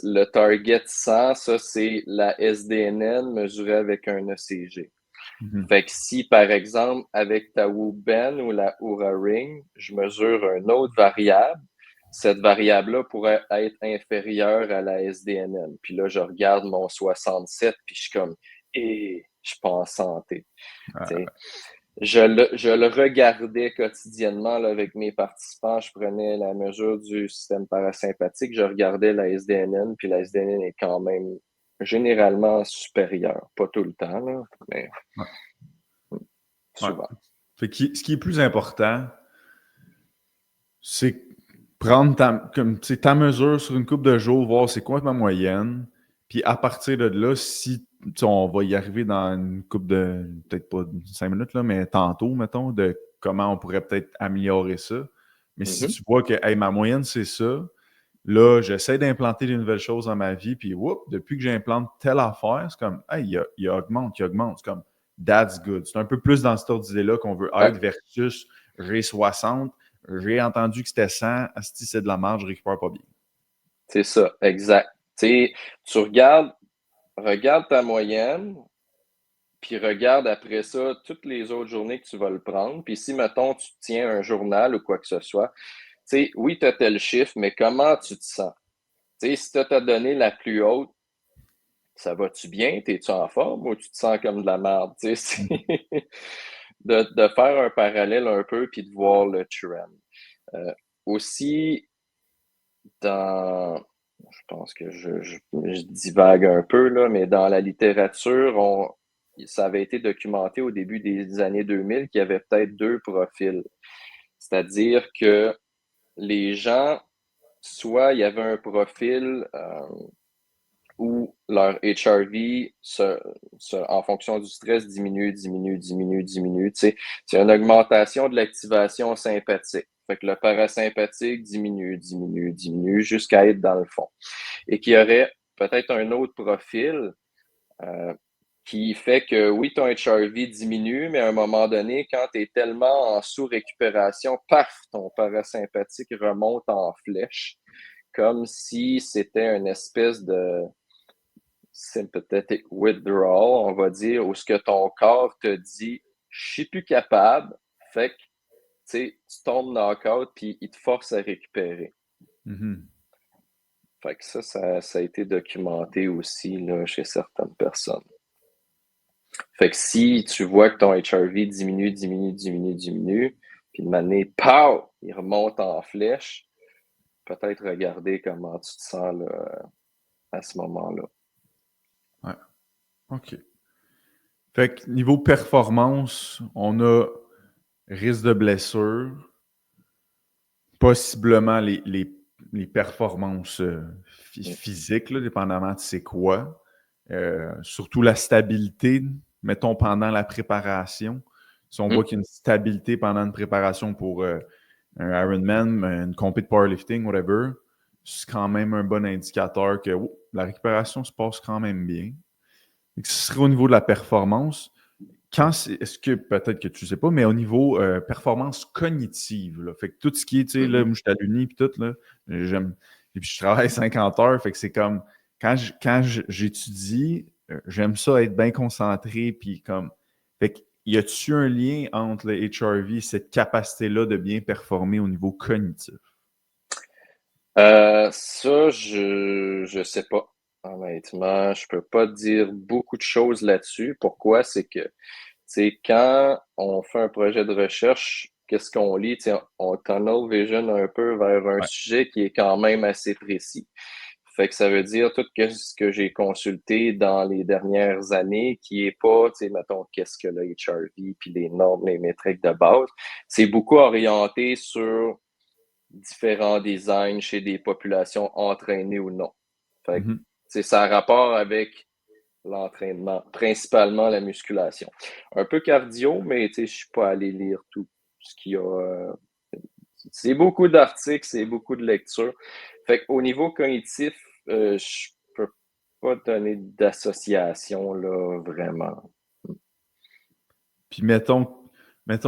Le target 100, ça, c'est la SDNN mesurée avec un ECG. Mhm. Fait que si, par exemple, avec ta Whoop-Ben ou la Oura Ring, je mesure une autre variable, cette variable-là pourrait être inférieure à la SDNN. Puis là, je regarde mon 67, puis je suis comme, je suis pas en santé. Ah, Je le regardais quotidiennement là, avec mes participants. Je prenais la mesure du système parasympathique. Je regardais la SDNN, puis la SDNN est quand même généralement supérieure. Pas tout le temps, là, mais ouais, ouais. souvent. Ce qui est plus important, c'est prendre ta mesure sur une coupe de jours, voir c'est quoi ma moyenne, puis à partir de là, si on va y arriver dans une coupe de, peut-être pas 5 minutes, là, mais tantôt, mettons, de comment on pourrait peut-être améliorer ça. Mais si Mhm. tu vois que hey, ma moyenne, c'est ça, Là, j'essaie d'implanter des nouvelles choses dans ma vie, puis depuis que j'implante telle affaire, c'est comme, hey, il augmente, il augmente. C'est comme, that's good. C'est un peu plus dans cette ordre d'idée-là qu'on veut Ouais, être versus j'ai 60, j'ai entendu que c'était 100, asti, c'est de la marge, je récupère pas bien. c'est ça, exact. Tu regarde ta moyenne, puis regarde après ça toutes les autres journées que tu vas le prendre. Puis si, mettons, tu tiens un journal ou quoi que ce soit, oui, tu as tel chiffre, mais comment tu te sens? Si tu t'as donné la plus haute, ça va-tu bien? T'es-tu en forme ou tu te sens comme de la merde? De faire un parallèle un peu puis de voir le trend. Aussi, je pense que je divague un peu, là, mais dans la littérature, ça avait été documenté au début des années 2000 qu'il y avait peut-être deux profils. C'est-à-dire que les gens, soit il y avait un profil où leur HRV, en fonction du stress, diminue. C'est une augmentation de l'activation sympathique. Fait que le parasympathique diminue jusqu'à être dans le fond. Et qu'il y aurait peut-être un autre profil qui fait que oui, ton HRV diminue, mais à un moment donné, quand tu es tellement en sous-récupération, paf, ton parasympathique remonte en flèche, comme si c'était une espèce de sympathetic withdrawal, on va dire, où ce que ton corps te dit je suis plus capable, fait que tu tombes knock-out puis il te force à récupérer. Mm-hmm. Fait que ça a été documenté aussi là, chez certaines personnes. Fait que si tu vois que ton HRV diminue, puis de manière, pow, il remonte en flèche, peut-être regarder comment tu te sens là, à ce moment-là. Ouais. OK. Fait que niveau performance, on a risque de blessure, possiblement les performances physiques, là, dépendamment de c'est quoi. Surtout la stabilité, mettons, pendant la préparation. Si on voit qu'il y a une stabilité pendant une préparation pour un Ironman, une compétition de powerlifting, whatever, c'est quand même un bon indicateur que la récupération se passe quand même bien. Et que ce serait au niveau de la performance. Est-ce que peut-être que tu ne sais pas, mais au niveau performance cognitive, là, fait que tout ce qui est, tu sais, là, moi je suis à l'uni puis tout, là, j'aime. Et puis je travaille 50 heures, fait que c'est comme quand j'étudie, j'aime ça être bien concentré, puis comme. Fait que y a-tu un lien entre le HRV et cette capacité-là de bien performer au niveau cognitif? Ça, je sais pas. Honnêtement, je peux pas dire beaucoup de choses là-dessus. Pourquoi? C'est que, quand on fait un projet de recherche, qu'est-ce qu'on lit? On tunnel vision un peu vers un Ouais. sujet qui est quand même assez précis. Fait que ça veut dire tout ce que j'ai consulté dans les dernières années, qui est pas, mettons, qu'est-ce que le HRV, puis les normes, les métriques de base. C'est beaucoup orienté sur différents designs chez des populations entraînées ou non. Fait Mhm. que, ça a rapport avec l'entraînement, principalement la musculation. Un peu cardio, mais je suis pas allé lire tout ce qu'il y a. C'est beaucoup d'articles, c'est beaucoup de lectures. Fait qu'au niveau cognitif, je peux pas donner d'association là, vraiment. Puis mettons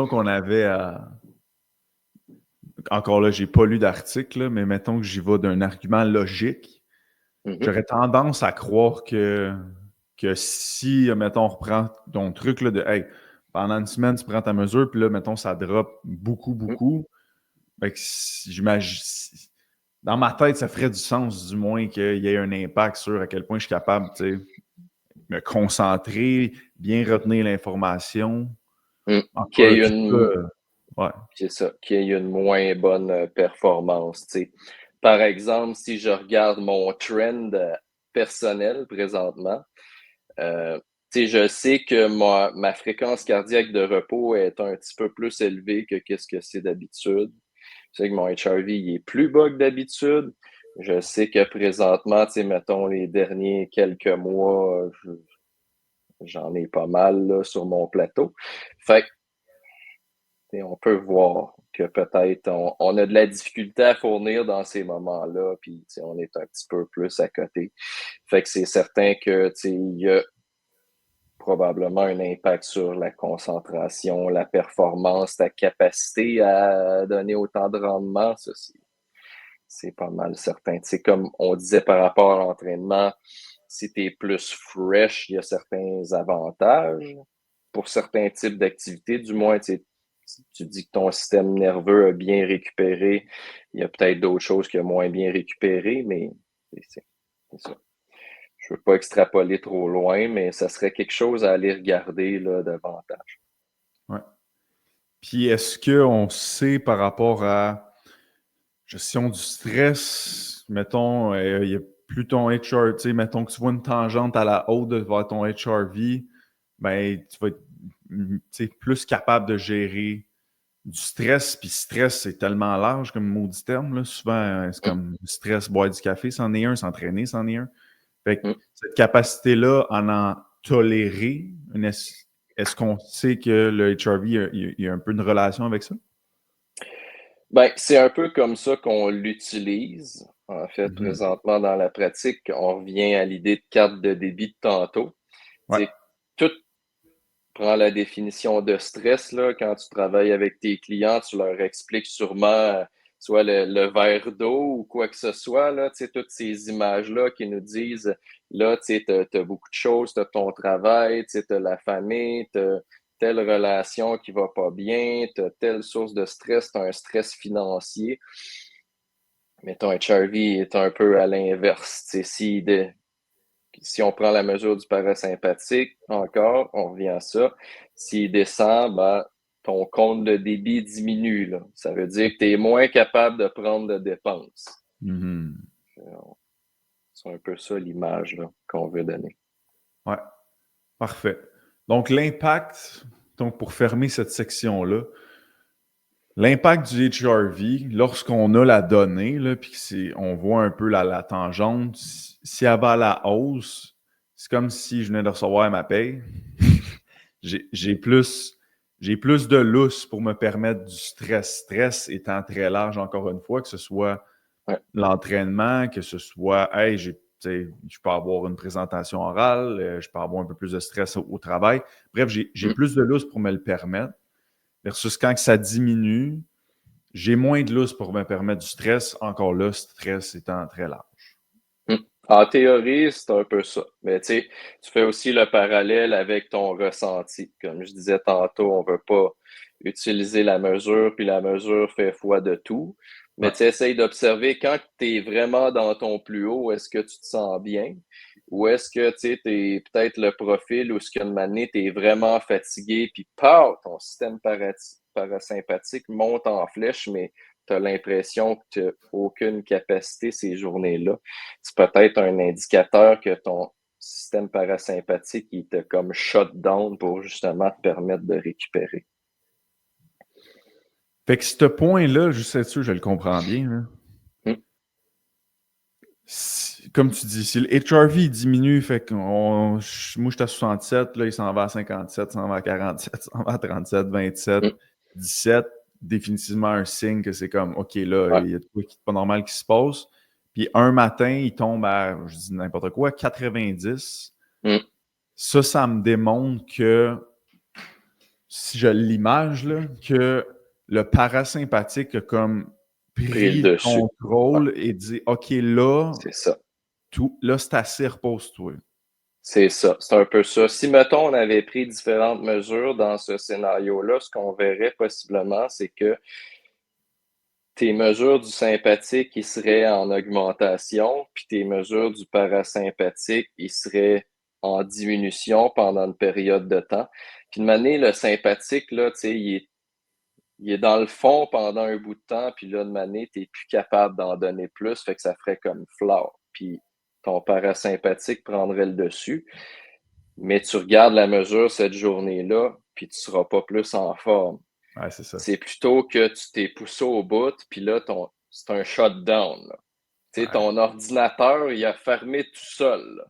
qu'on avait encore là, j'ai pas lu d'article, là, mais mettons que j'y vais d'un argument logique. Mhm. J'aurais tendance à croire que si, mettons, on reprend ton truc là, de hey, pendant une semaine, tu prends ta mesure, puis là, mettons, ça drop beaucoup, Mhm. beaucoup. Fait que j'imagine. Dans ma tête, ça ferait du sens, du moins, qu'il y ait un impact sur à quel point je suis capable, tu sais, me concentrer, bien retenir l'information. Mhm. En tout Qu'il y cas, ait tout ça, une ouais. C'est ça, qu'il y ait une moins bonne performance. Par exemple, si je regarde mon trend personnel présentement, euh, je sais que ma fréquence cardiaque de repos est un petit peu plus élevée que qu'est-ce que c'est d'habitude. Je sais que mon HRV il est plus bas que d'habitude. Je sais que présentement, mettons les derniers quelques mois, j'en ai pas mal là, sur mon plateau. Fait on peut voir que peut-être on a de la difficulté à fournir dans ces moments-là, puis on est un petit peu plus à côté. Fait que c'est certain que il y a probablement un impact sur la concentration, la performance, ta capacité à donner autant de rendement. Ça, c'est pas mal certain. Comme on disait par rapport à l'entraînement, si tu es plus fresh, il y a certains avantages. Pour certains types d'activités, du moins, tu dis que ton système nerveux a bien récupéré. Il y a peut-être d'autres choses qui ont moins bien récupéré, mais c'est ça. Je ne veux pas extrapoler trop loin, mais ça serait quelque chose à aller regarder là, davantage. Ouais. Puis est-ce qu'on sait par rapport à gestion du stress, mettons, il y a plus ton HR, tu sais, mettons que tu vois une tangente à la haute vers ton HRV, ben, tu vas être plus capable de gérer du stress. Puis stress, c'est tellement large comme maudit terme. Là. Souvent, c'est comme stress, boire du café, c'en est un, s'entraîner, c'en est un. Fait que cette capacité-là, en tolérer, est-ce qu'on sait que le HRV, il y a un peu une relation avec ça? Ben, c'est un peu comme ça qu'on l'utilise. En fait, présentement dans la pratique, on revient à l'idée de carte de débit de tantôt. Ouais. Tout prend la définition de stress. Là, quand tu travailles avec tes clients, tu leur expliques sûrement soit le verre d'eau ou quoi que ce soit. Là, toutes ces images-là qui nous disent, là, tu as beaucoup de choses, tu as ton travail, tu as la famille, tu as telle relation qui va pas bien, tu as telle source de stress, tu as un stress financier. Mais ton HRV est un peu à l'inverse. Si on prend la mesure du parasympathique, encore, on revient à ça. S'il descend, ben, ton compte de débit diminue. Là. Ça veut dire que tu es moins capable de prendre de dépenses. C'est un peu ça l'image là, qu'on veut donner. Ouais, parfait. Donc, l'impact, donc pour fermer cette section-là, l'impact du HRV, lorsqu'on a la donnée, puis on voit un peu la tangente, si elle va à la hausse, c'est comme si je venais de recevoir ma paye. j'ai plus de lousse pour me permettre du stress. Stress étant très large, encore une fois, que ce soit l'entraînement, que ce soit, hey, je peux avoir une présentation orale, je peux avoir un peu plus de stress au travail. Bref, j'ai plus de lousse pour me le permettre. Versus quand ça diminue, j'ai moins de lousse pour me permettre du stress. Encore là, stress étant très large. En théorie, c'est un peu ça. Mais tu fais aussi le parallèle avec ton ressenti. Comme je disais tantôt, on ne veut pas utiliser la mesure, puis la mesure fait foi de tout. Mais tu essayes d'observer quand tu es vraiment dans ton plus haut, est-ce que tu te sens bien? Ou est-ce que tu es peut-être le profil où ce qu'une année, tu es vraiment fatigué, puis ton système parasympathique monte en flèche, mais tu as l'impression que tu n'as aucune capacité ces journées-là. C'est peut-être un indicateur que ton système parasympathique il te comme shut down pour justement te permettre de récupérer. Fait que ce point-là, juste être sûr, je le comprends bien. Là. Comme tu dis, si le HRV diminue, fait que moi je suis à 67, là il s'en va à 57, s'en va à 47, s'en va à 37, 27, 17, définitivement un signe que c'est comme, OK, là, il y a de quoi qui n'est pas normal qui se passe. Puis un matin, il tombe à, je dis n'importe quoi, 90. Ça me démontre que, si je l'image, là, que le parasympathique a comme pris le contrôle et dit, OK, là, c'est ça. Là, c'est assez, repose-toi. C'est ça, c'est un peu ça. Si, mettons, on avait pris différentes mesures dans ce scénario-là, ce qu'on verrait possiblement, c'est que tes mesures du sympathique, ils seraient en augmentation, puis tes mesures du parasympathique, ils seraient en diminution pendant une période de temps. Puis de manière, le sympathique, là, tu sais, il est dans le fond pendant un bout de temps, puis là, de manière, tu n'es plus capable d'en donner plus, fait que ça ferait comme flore. Puis ton parasympathique prendrait le dessus. Mais tu regardes la mesure cette journée-là, puis tu ne seras pas plus en forme. Ouais, c'est ça. C'est plutôt que tu t'es poussé au bout, puis là, c'est un shutdown. Tu sais, ton ordinateur, il a fermé tout seul.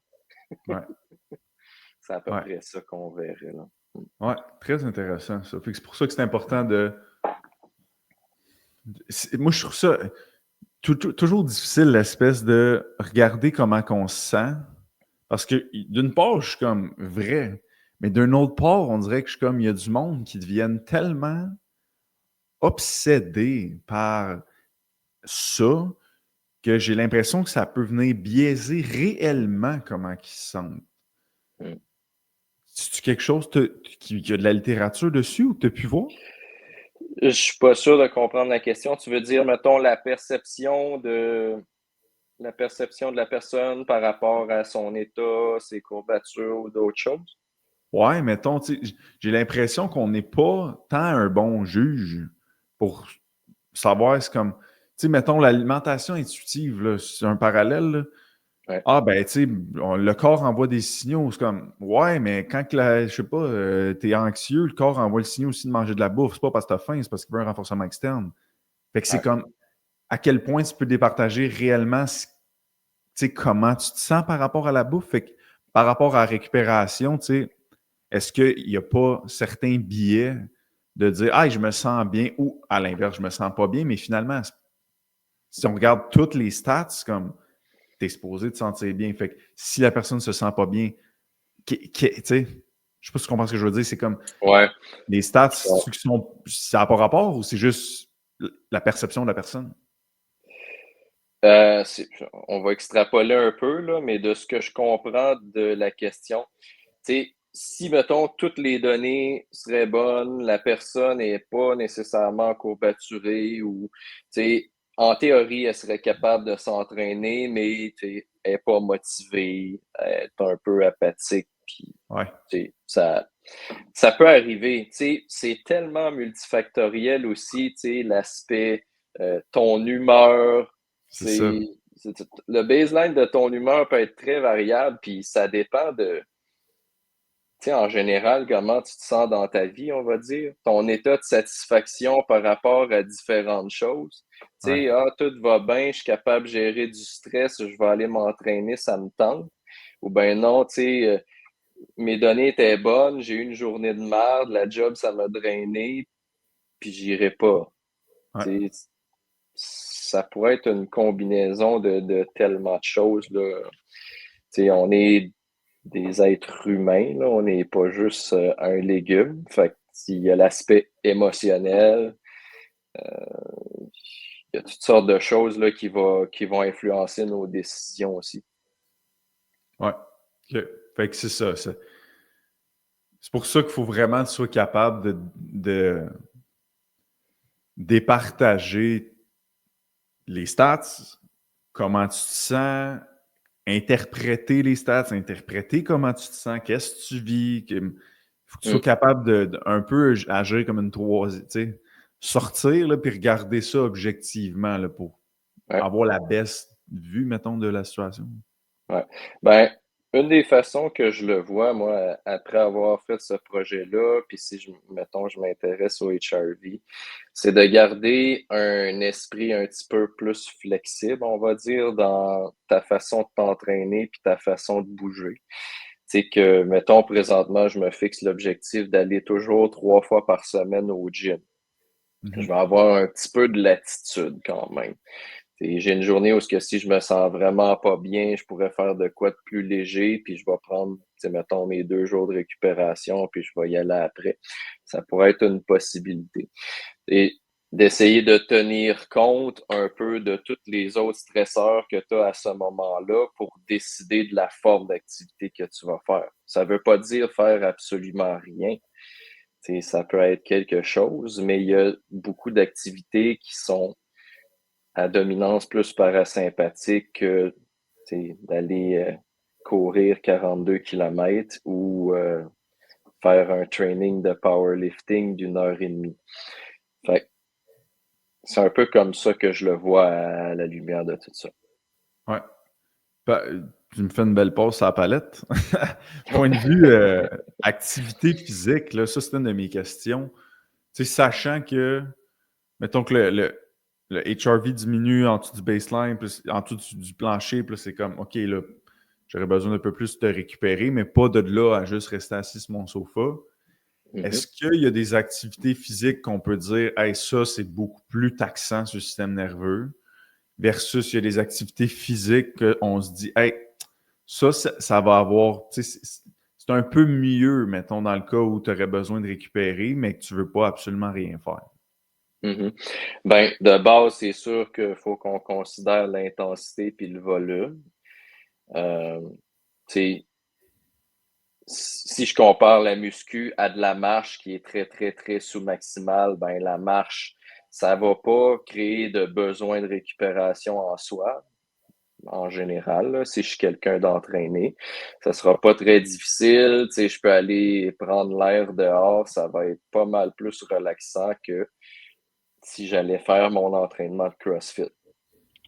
C'est à peu près ça qu'on verrait. Là. Ouais, très intéressant ça. C'est pour ça que c'est important de Moi, je trouve ça toujours difficile, l'espèce de regarder comment on se sent. Parce que d'une part, je suis comme vrai, mais d'une autre part, on dirait que je suis comme, il y a du monde qui deviennent tellement obsédés par ça que j'ai l'impression que ça peut venir biaiser réellement comment ils se sentent. Mm. C'est-tu quelque chose qui a de la littérature dessus ou que tu as pu voir? Je suis pas sûr de comprendre la question. Tu veux dire, mettons, la perception de la personne par rapport à son état, ses courbatures ou d'autres choses? Ouais, mettons, tu sais, j'ai l'impression qu'on n'est pas tant un bon juge pour savoir, c'est comme, tu sais, mettons, l'alimentation intuitive, là, c'est un parallèle, là. Ouais. Ah, ben, tu sais, le corps envoie des signaux. C'est comme, ouais, mais quand, je sais pas, t'es anxieux, le corps envoie le signal aussi de manger de la bouffe. C'est pas parce que t'as faim, c'est parce qu'il veut un renforcement externe. Fait que c'est Ouais. comme, à quel point tu peux départager réellement, tu sais, comment tu te sens par rapport à la bouffe. Fait que, par rapport à la récupération, tu sais, est-ce qu'il n'y a pas certains biais de dire, ah, je me sens bien, ou à l'inverse, je me sens pas bien, mais finalement, si on regarde toutes les stats, c'est comme, t'es supposé te sentir bien. Fait que si la personne se sent pas bien, tu sais, je sais pas si tu comprends ce que je veux dire, c'est comme Ouais. les stats, Ouais. ça n'a pas rapport ou c'est juste la perception de la personne? On va extrapoler un peu, là, mais de ce que je comprends de la question, tu sais, si, mettons, toutes les données seraient bonnes, la personne n'est pas nécessairement courbaturée ou, tu sais, en théorie, elle serait capable de s'entraîner, mais, tu sais, elle n'est pas motivée, elle est un peu apathique, puis, Ouais, tu sais, ça peut arriver. Tu sais, c'est tellement multifactoriel aussi, tu sais, l'aspect, ton humeur, c'est ça. le baseline de ton humeur peut être très variable, puis ça dépend de, tu sais, en général, comment tu te sens dans ta vie, on va dire. Ton état de satisfaction par rapport à différentes choses. Tu Ouais, sais, ah, tout va bien, je suis capable de gérer du stress, je vais aller m'entraîner, ça me tente. Ou ben non, tu sais, mes données étaient bonnes, j'ai eu une journée de merde, la job, ça m'a drainé, puis j'irai pas. ouais, Tu sais, ça pourrait être une combinaison de tellement de choses, là. Tu sais, on est des êtres humains, là, on n'est pas juste un légume. Fait que il y a l'aspect émotionnel, il y a toutes sortes de choses là, qui vont influencer nos décisions aussi. ouais. OK. Fait que c'est ça. C'est pour ça qu'il faut vraiment que tu sois capable de départager les stats, comment tu te sens, interpréter les stats, interpréter comment tu te sens, qu'est-ce que tu vis. Il faut que tu sois Mm. capable un peu agir comme une troisième, tu sais, sortir là, puis regarder ça objectivement là, pour Ouais. avoir la best vue, mettons, de la situation. Ouais. Ben, une des façons que je le vois, moi, après avoir fait ce projet-là, puis si mettons, je m'intéresse au HRV, c'est de garder un esprit un petit peu plus flexible, on va dire, dans ta façon de t'entraîner puis ta façon de bouger. C'est que, mettons, présentement, je me fixe l'objectif d'aller toujours 3 fois par semaine au gym. Je vais Mhm. avoir un petit peu de latitude quand même. J'ai une journée où si je me sens vraiment pas bien, je pourrais faire de quoi de plus léger, puis je vais prendre, mettons, mes 2 jours de récupération, puis je vais y aller après. Ça pourrait être une possibilité. Et d'essayer de tenir compte un peu de tous les autres stresseurs que tu as à ce moment-là pour décider de la forme d'activité que tu vas faire. Ça ne veut pas dire faire absolument rien. Ça peut être quelque chose, mais il y a beaucoup d'activités qui sont à dominance plus parasympathique que d'aller courir 42 km ou faire un training de powerlifting d'1 heure et demie. Fait que c'est un peu comme ça que je le vois à la lumière de tout ça. Ouais. Tu me fais une belle pause sur la palette. Point de vue activité physique, là, ça, c'est une de mes questions. Tu sais, sachant que, mettons que le HRV diminue en dessous du baseline, plus, en dessous du plancher, puis là, c'est comme, OK, là, j'aurais besoin d'un peu plus de récupérer, mais pas de là à juste rester assis sur mon sofa. Est-ce qu'il y a des activités physiques qu'on peut dire, hey, ça, c'est beaucoup plus taxant sur le système nerveux, versus il y a des activités physiques qu'on se dit, hey, ça va avoir, tu sais, c'est un peu mieux, mettons, dans le cas où tu aurais besoin de récupérer, mais que tu ne veux pas absolument rien faire. Ben, de base, c'est sûr qu'il faut qu'on considère l'intensité puis le volume. Tu sais, si je compare la muscu à de la marche qui est très, très, très sous-maximale, ben la marche, ça va pas créer de besoin de récupération en soi, en général, là, si je suis quelqu'un d'entraîné. Ça sera pas très difficile. Tu sais, je peux aller prendre l'air dehors, ça va être pas mal plus relaxant que si j'allais faire mon entraînement de CrossFit.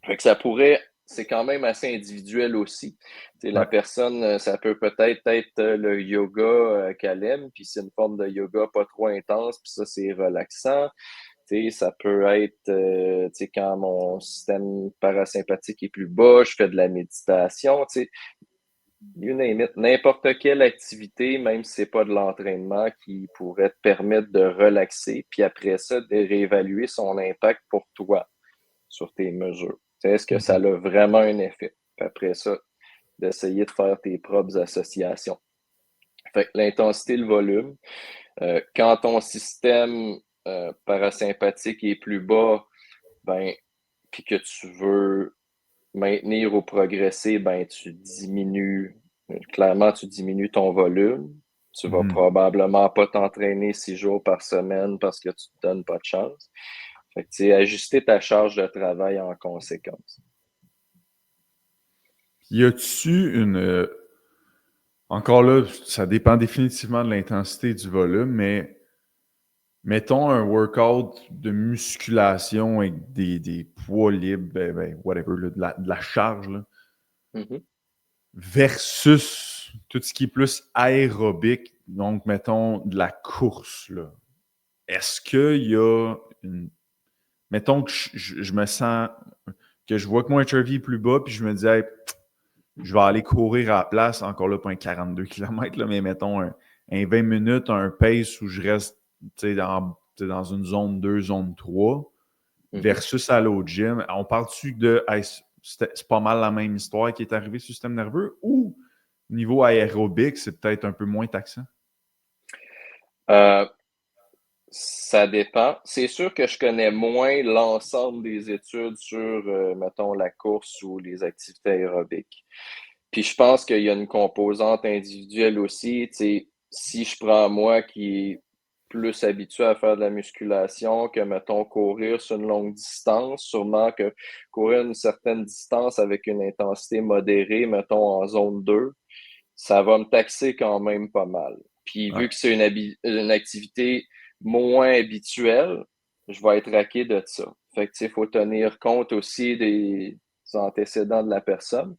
Fait que ça pourrait, c'est quand même assez individuel aussi. Tu sais, la Ouais. personne, ça peut peut-être être le yoga qu'elle aime, puis c'est une forme de yoga pas trop intense, puis ça, c'est relaxant. Tu sais, ça peut être, tu sais, quand mon système parasympathique est plus bas, je fais de la méditation, tu sais, you name it. N'importe quelle activité, même si c'est pas de l'entraînement, qui pourrait te permettre de relaxer, puis après ça, de réévaluer son impact pour toi sur tes mesures. Tu sais, est-ce que ça a vraiment un effet? Puis après ça, d'essayer de faire tes propres associations. Fait que l'intensité, le volume, quand ton système parasympathique est plus bas, ben, puis que tu veux maintenir ou progresser, ben, clairement, tu diminues ton volume. Tu vas probablement pas t'entraîner 6 jours par semaine parce que tu te donnes pas de chance. Fait que, tu sais, ajuster ta charge de travail en conséquence. Y a-tu une. Encore là, ça dépend définitivement de l'intensité et du volume, mais mettons un workout de musculation avec des poids libres, whatever, là, de la charge, là, Mhm. versus tout ce qui est plus aérobique, donc mettons de la course, là. Est-ce qu'il y a une. Mettons que je me sens. Que je vois que mon HRV est plus bas, puis je me dis, hey, je vais aller courir à la place, encore là, pas un 42 km, là, mais mettons un 20 minutes, un pace où je reste dans une zone 2, zone 3, versus aller au gym. On parle-tu de hey, c'est pas mal la même histoire qui est arrivée sur le système nerveux ou niveau aérobique, c'est peut-être un peu moins taxant? Euh, Ça dépend. C'est sûr que je connais moins l'ensemble des études sur, mettons, la course ou les activités aérobiques. Puis je pense qu'il y a une composante individuelle aussi. Tu sais, si je prends moi qui est plus habitué à faire de la musculation que, mettons, courir sur une longue distance, sûrement que courir une certaine distance avec une intensité modérée, mettons en zone 2, ça va me taxer quand même pas mal. Puis Ouais. vu que c'est une activité moins habituelle, je vais être raqué de ça. Fait que, tu sais, il faut tenir compte aussi des antécédents de la personne.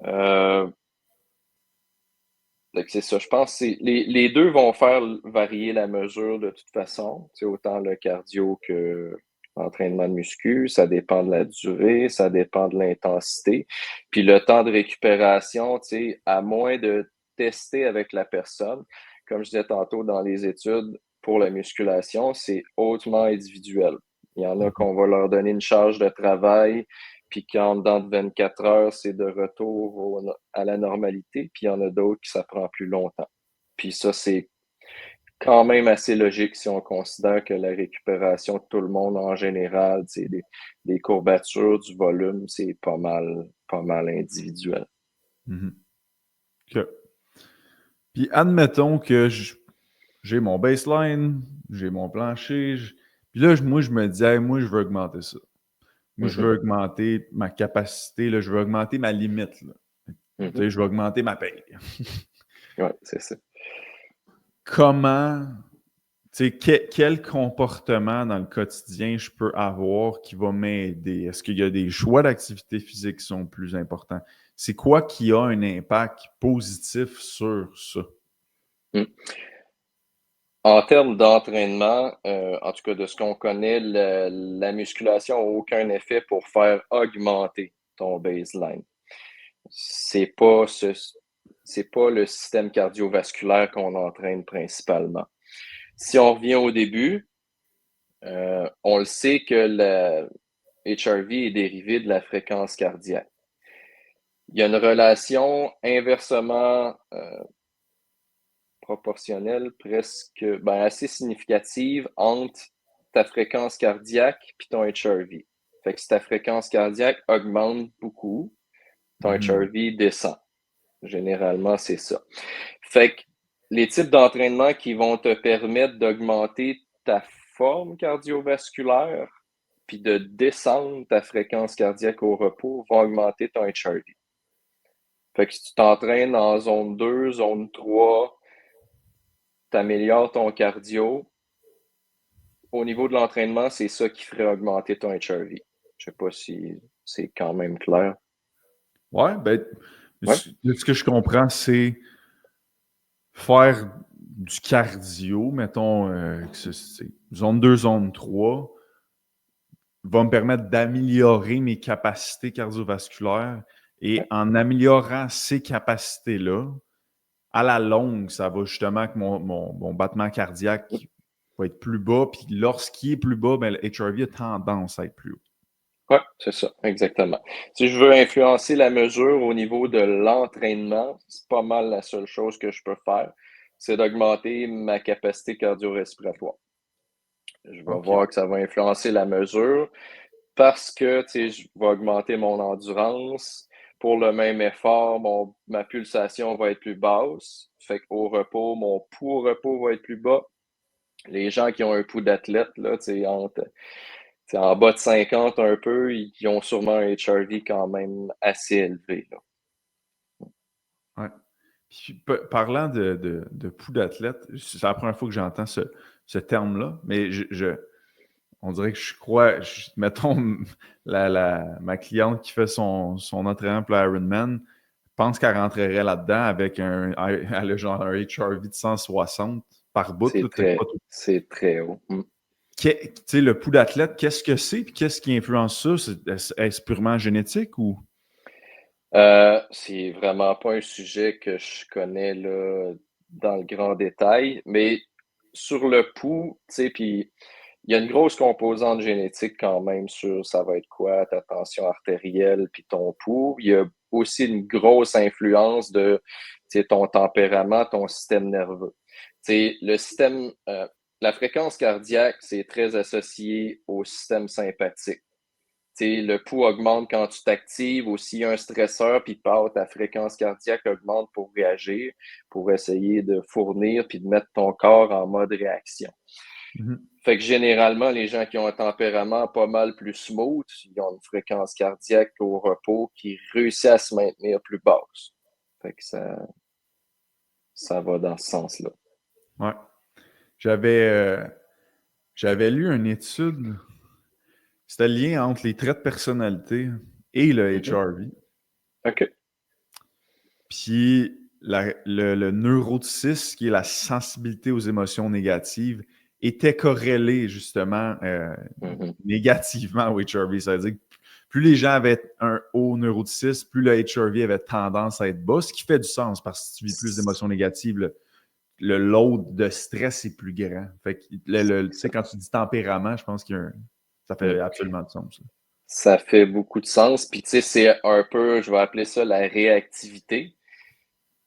Euh, Fait que c'est ça. Je pense que les deux vont faire varier la mesure de toute façon. Tu sais, autant le cardio que l'entraînement de muscu. Ça dépend de la durée, ça dépend de l'intensité. Puis le temps de récupération, tu sais, à moins de tester avec la personne, comme je disais tantôt dans les études pour la musculation, c'est hautement individuel. Il y en a qu'on va leur donner une charge de travail puis qu'en dedans de 24 heures, c'est de retour à la normalité, puis il y en a d'autres qui ça prend plus longtemps. Puis ça, c'est quand même assez logique si on considère que la récupération de tout le monde en général, c'est des courbatures, du volume, c'est pas mal individuel. Mhm. OK. Puis admettons que j'ai mon baseline, j'ai mon plancher, puis là, moi, je me dis, hey, moi, je veux augmenter ça. Moi, je Mhm, veux augmenter ma capacité, là, je veux augmenter ma limite. Là. Tu mhm. sais, je veux augmenter ma paye. Ouais, c'est ça. Comment, tu sais, quel comportement dans le quotidien je peux avoir qui va m'aider? Est-ce qu'il y a des choix d'activité physique qui sont plus importants? C'est quoi qui a un impact positif sur ça? Mm. En termes d'entraînement, en tout cas de ce qu'on connaît, la musculation n'a aucun effet pour faire augmenter ton baseline. C'est pas c'est pas le système cardiovasculaire qu'on entraîne principalement. Si on revient au début, on le sait que le HRV est dérivé de la fréquence cardiaque. Il y a une relation inversement proportionnelle, presque assez significative entre ta fréquence cardiaque et ton HRV. Fait que si ta fréquence cardiaque augmente beaucoup, ton HRV descend. Généralement, c'est ça. Fait que les types d'entraînement qui vont te permettre d'augmenter ta forme cardiovasculaire puis de descendre ta fréquence cardiaque au repos vont augmenter ton HRV. Fait que si tu t'entraînes en zone 2, zone 3, tu améliores ton cardio. Au niveau de l'entraînement, c'est ça qui ferait augmenter ton HRV. Je sais pas si c'est quand même clair. Ouais, ce que je comprends, c'est faire du cardio, mettons, zone 2, zone 3, va me permettre d'améliorer mes capacités cardiovasculaires. Et en améliorant ces capacités-là, à la longue, ça va justement que mon battement cardiaque va être plus bas. Puis lorsqu'il est plus bas, le HRV a tendance à être plus haut. Oui, c'est ça, exactement. Si je veux influencer la mesure au niveau de l'entraînement, c'est pas mal la seule chose que je peux faire, c'est d'augmenter ma capacité cardio-respiratoire. Je vais voir que ça va influencer la mesure parce que je vais augmenter mon endurance. Pour le même effort, ma pulsation va être plus basse. Fait qu'au repos, mon pouls au repos va être plus bas. Les gens qui ont un pouls d'athlète, là, en bas de 50 un peu, ils ont sûrement un HRV quand même assez élevé. Là. Ouais. Puis, parlant de pouls d'athlète, c'est la première fois que j'entends ce terme-là, mais on dirait que mettons, ma cliente qui fait son entraînement pour l'Ironman, pense qu'elle rentrerait là-dedans avec elle a genre un HRV de 160 par bout. C'est très haut. Tu sais, le pouls d'athlète, qu'est-ce que c'est? Puis qu'est-ce qui influence ça? Est-ce purement génétique ou? C'est vraiment pas un sujet que je connais là, dans le grand détail, mais sur le pouls, tu sais, puis il y a une grosse composante génétique quand même sur ça va être quoi, ta tension artérielle puis ton pouls. Il y a aussi une grosse influence de ton tempérament, ton système nerveux. Le système, la fréquence cardiaque, c'est très associé au système sympathique. Le pouls augmente quand tu t'actives, aussi un stresseur, puis ta fréquence cardiaque augmente pour réagir, pour essayer de fournir puis de mettre ton corps en mode réaction. Mm-hmm. Fait que généralement, les gens qui ont un tempérament pas mal plus smooth, ils ont une fréquence cardiaque au repos qui réussit à se maintenir plus basse. Fait que ça va dans ce sens-là. Ouais. J'avais lu une étude, c'était le lien entre les traits de personnalité et le HRV. OK. Puis le neuroticisme, qui est la sensibilité aux émotions négatives, était corrélé justement négativement au HRV. Ça veut dire que plus les gens avaient un haut neuroticisme, plus le HRV avait tendance à être bas, ce qui fait du sens parce que si tu vis plus d'émotions négatives, le load de stress est plus grand. Fait que tu sais, quand tu dis tempérament, je pense que ça fait absolument du sens. Ça fait beaucoup de sens. Puis tu sais, c'est un peu, je vais appeler ça la réactivité.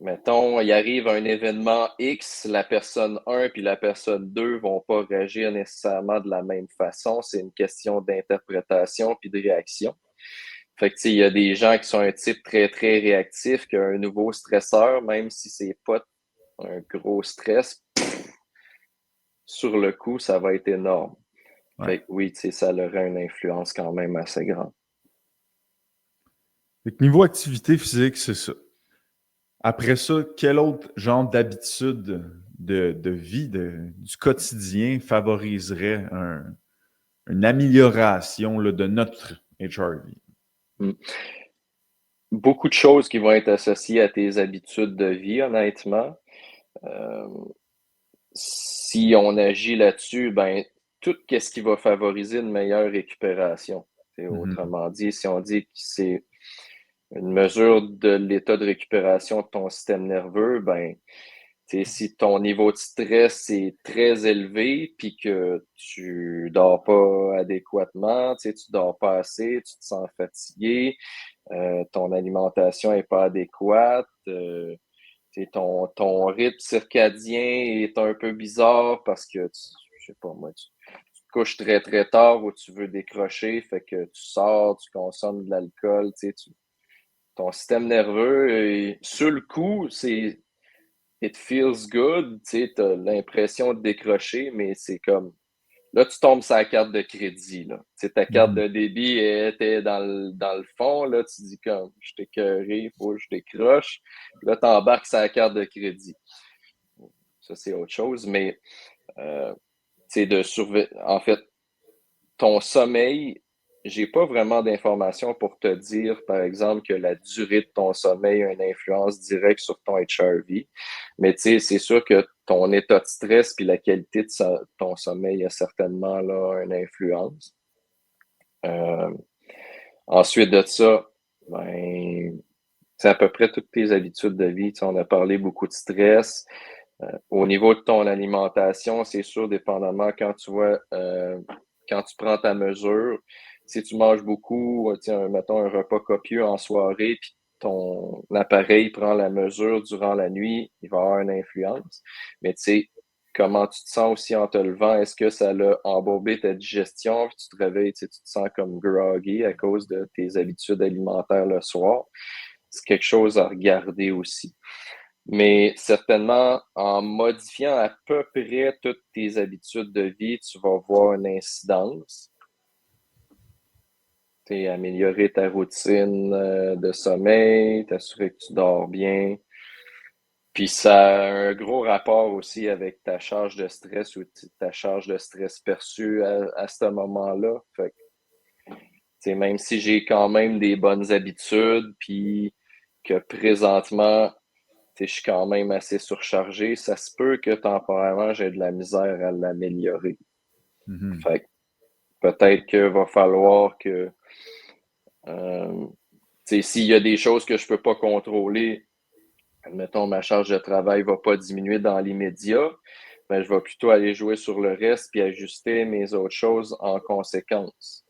Mettons, il arrive un événement X, la personne 1 puis la personne 2 vont pas réagir nécessairement de la même façon. C'est une question d'interprétation puis de réaction. Fait que, tu sais, il y a des gens qui sont un type très, très réactif, qui a un nouveau stresseur, même si c'est pas un gros stress, sur le coup, ça va être énorme. Ouais. Fait que oui, tu sais, ça aurait une influence quand même assez grande. Fait que niveau activité physique, c'est ça. Après ça, quel autre genre d'habitude de vie, du quotidien favoriserait une amélioration là, de notre HRV? Beaucoup de choses qui vont être associées à tes habitudes de vie, honnêtement. Si on agit là-dessus, ben, tout ce qui va favoriser une meilleure récupération. Autrement dit, si on dit que c'est une mesure de l'état de récupération de ton système nerveux, ben, Si ton niveau de stress est très élevé puis que tu dors pas adéquatement, tu dors pas assez, tu te sens fatigué, ton alimentation est pas adéquate, ton rythme circadien est un peu bizarre parce que, je sais pas moi, tu te couches très très tard ou tu veux décrocher, fait que tu sors, tu consommes de l'alcool, ton système nerveux, sur le coup, c'est it feels good, tu as l'impression de décrocher, mais c'est comme là, tu tombes sur la carte de crédit. Là. Ta carte de débit était dans le fond. Là, tu dis comme je t'ai écœuré, il faut que je décroche. Puis là, tu embarques sur la carte de crédit. Ça, c'est autre chose, mais en fait, ton sommeil, j'ai pas vraiment d'informations pour te dire, par exemple, que la durée de ton sommeil a une influence directe sur ton HRV. Mais c'est sûr que ton état de stress puis la qualité de ton sommeil a certainement là une influence. Ensuite de ça, ben, c'est à peu près toutes tes habitudes de vie. On a parlé beaucoup de stress. Au niveau de ton alimentation, c'est sûr, dépendamment quand tu prends ta mesure, si tu manges beaucoup, mettons un repas copieux en soirée, puis ton appareil prend la mesure durant la nuit, il va avoir une influence. Mais tu sais, comment tu te sens aussi en te levant? Est-ce que ça l'a embourbé ta digestion, puis tu te réveilles, tu te sens comme groggy à cause de tes habitudes alimentaires le soir? C'est quelque chose à regarder aussi. Mais certainement, en modifiant à peu près toutes tes habitudes de vie, tu vas voir une incidence. Améliorer ta routine de sommeil, t'assurer que tu dors bien. Puis ça a un gros rapport aussi avec ta charge de stress ou ta charge de stress perçue à ce moment-là. Fait que, même si j'ai quand même des bonnes habitudes, puis que présentement, je suis quand même assez surchargé, ça se peut que temporairement, j'ai de la misère à l'améliorer. Fait que peut-être qu'il va falloir que s'il y a des choses que je peux pas contrôler, admettons, ma charge de travail va pas diminuer dans l'immédiat, ben, je vais plutôt aller jouer sur le reste puis ajuster mes autres choses en conséquence.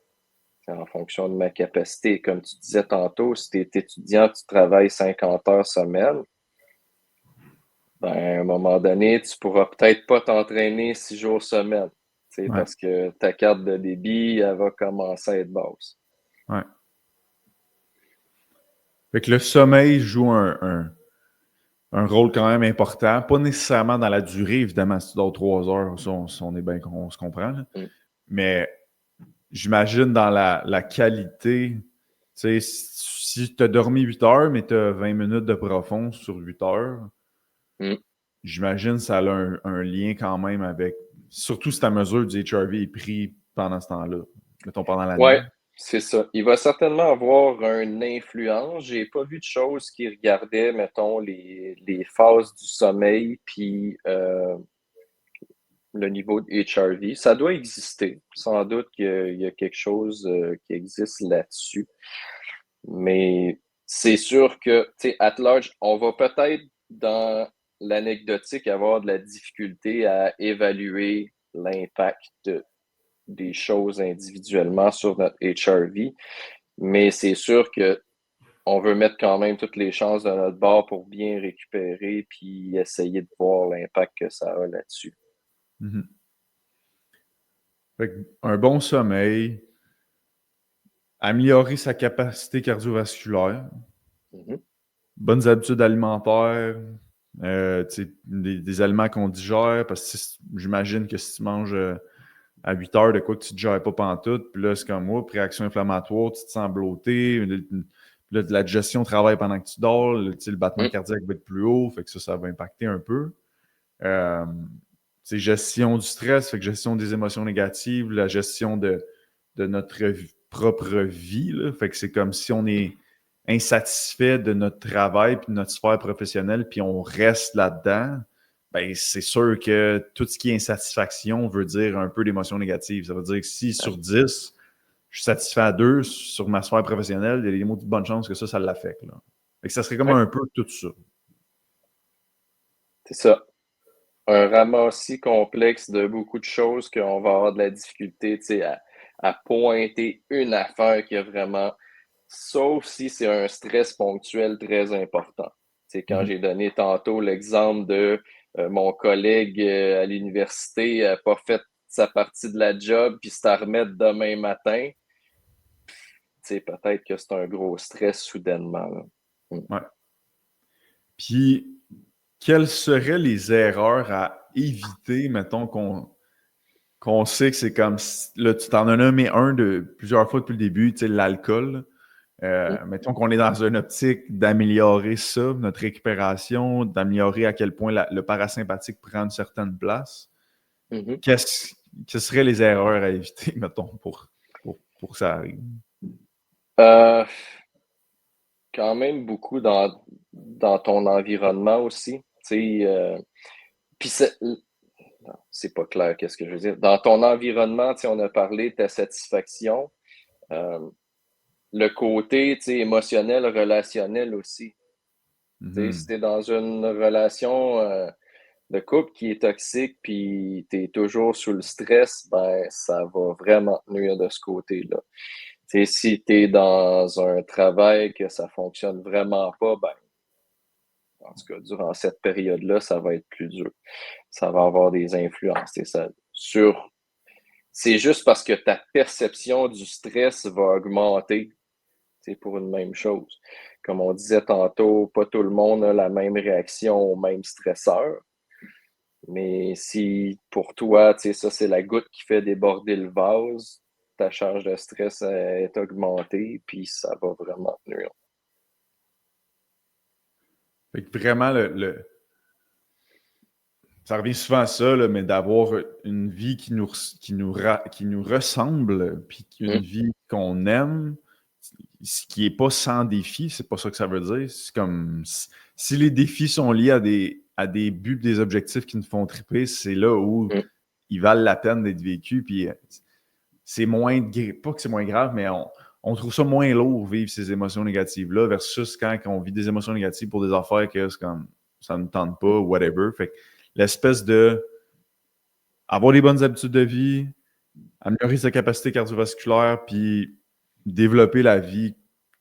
En fonction de ma capacité. Comme tu disais tantôt, si tu es étudiant, tu travailles 50 heures semaine, ben, à un moment donné, tu pourras peut-être pas t'entraîner 6 jours semaine. Ouais. Parce que ta carte de débit, elle va commencer à être basse. Ouais. Fait que le sommeil joue un rôle quand même important. Pas nécessairement dans la durée, évidemment, si tu dors 3 heures, si on est bien qu'on se comprend. Mais j'imagine dans la qualité. Tu sais, si tu as dormi 8 heures, mais tu as 20 minutes de profond sur 8 heures, j'imagine que ça a un lien quand même avec. Surtout si ta mesure du HRV est prise pendant ce temps-là. Mettons pendant la nuit. C'est ça. Il va certainement avoir une influence. J'ai pas vu de choses qui regardaient, mettons, les phases du sommeil puis le niveau de HRV. Ça doit exister. Sans doute qu'il y a quelque chose qui existe là-dessus. Mais c'est sûr que, tu sais, at large, on va peut-être dans l'anecdotique avoir de la difficulté à évaluer l'impact des choses individuellement sur notre HRV. Mais c'est sûr que on veut mettre quand même toutes les chances de notre bord pour bien récupérer puis essayer de voir l'impact que ça a là-dessus. Mm-hmm. Fait que un bon sommeil, améliorer sa capacité cardiovasculaire, bonnes habitudes alimentaires, des aliments qu'on digère, parce que j'imagine que si tu manges à 8 heures de quoi que tu ne digères pas pantoute, puis là, c'est comme moi, réaction inflammatoire, tu te sens bloqué, là, la digestion travaille pendant que tu dors, le battement cardiaque va être plus haut, fait que ça va impacter un peu. Gestion du stress, fait que gestion des émotions négatives, la gestion de notre propre vie, là, fait que c'est comme si on est insatisfait de notre travail puis de notre sphère professionnelle, puis on reste là-dedans, ben c'est sûr que tout ce qui est insatisfaction veut dire un peu d'émotions négatives. Ça veut dire que si sur 10, je suis satisfait à 2 sur ma sphère professionnelle, il y a des mots de bonne chance que ça l'affecte. Là. Fait que ça serait comme un peu tout ça. C'est ça. un ramassis complexe de beaucoup de choses qu'on va avoir de la difficulté, tu sais, à pointer une affaire qui a vraiment, sauf si c'est un stress ponctuel très important. Tu sais, quand j'ai donné tantôt l'exemple de mon collègue à l'université n'a pas fait sa partie de la job puis c'est à remettre demain matin, tu sais, peut-être que c'est un gros stress soudainement, là. Ouais. Puis, quelles seraient les erreurs à éviter, mettons, qu'on sait que c'est comme... Là, tu t'en as nommé un de plusieurs fois depuis le début, tu sais, l'alcool. Mettons qu'on est dans une optique d'améliorer ça, notre récupération, d'améliorer à quel point le parasympathique prend une certaine place. Mhm. Quelles seraient les erreurs à éviter, mettons, pour que ça arrive? Euh, Quand même beaucoup dans ton environnement aussi. Tu sais, puis c'est pas clair, qu'est-ce que je veux dire. Dans ton environnement, tu sais, on a parlé de ta satisfaction. Euh, le côté, tu sais, émotionnel, relationnel aussi. Tu sais, si Mhm. t'es dans une relation de couple qui est toxique, puis t'es toujours sous le stress, ben, ça va vraiment te nuire de ce côté-là. Tu sais, si t'es dans un travail que ça fonctionne vraiment pas, ben, en tout cas, durant cette période-là, ça va être plus dur. Ça va avoir des influences. C'est juste parce que ta perception du stress va augmenter pour une même chose. Comme on disait tantôt, pas tout le monde a la même réaction au même stresseur. Mais si pour toi, ça, c'est la goutte qui fait déborder le vase, ta charge de stress est augmentée, puis ça va vraiment te nuire. Fait que vraiment, ça revient souvent à ça, là, mais d'avoir une vie qui nous ressemble, puis une Hum, vie qu'on aime, ce qui n'est pas sans défi, c'est pas ça que ça veut dire. C'est comme si les défis sont liés à des buts, des objectifs qui nous font triper, c'est là où hum, ils valent la peine d'être vécus. Puis c'est pas que c'est moins grave, mais on trouve ça moins lourd vivre ces émotions négatives-là versus quand on vit des émotions négatives pour des affaires que c'est comme ça ne me tente pas, whatever. Fait que l'espèce de avoir des bonnes habitudes de vie, améliorer sa capacité cardiovasculaire, puis développer la vie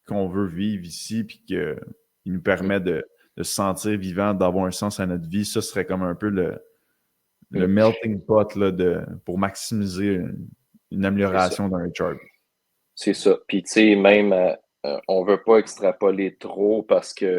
qu'on veut vivre ici, puis qui nous hum, permet de se sentir vivant, d'avoir un sens à notre vie, ça serait comme un peu le hum. melting pot là, pour maximiser une C'est ça. amélioration d'un HRV. C'est ça. Puis, tu sais, même, on veut pas extrapoler trop parce que,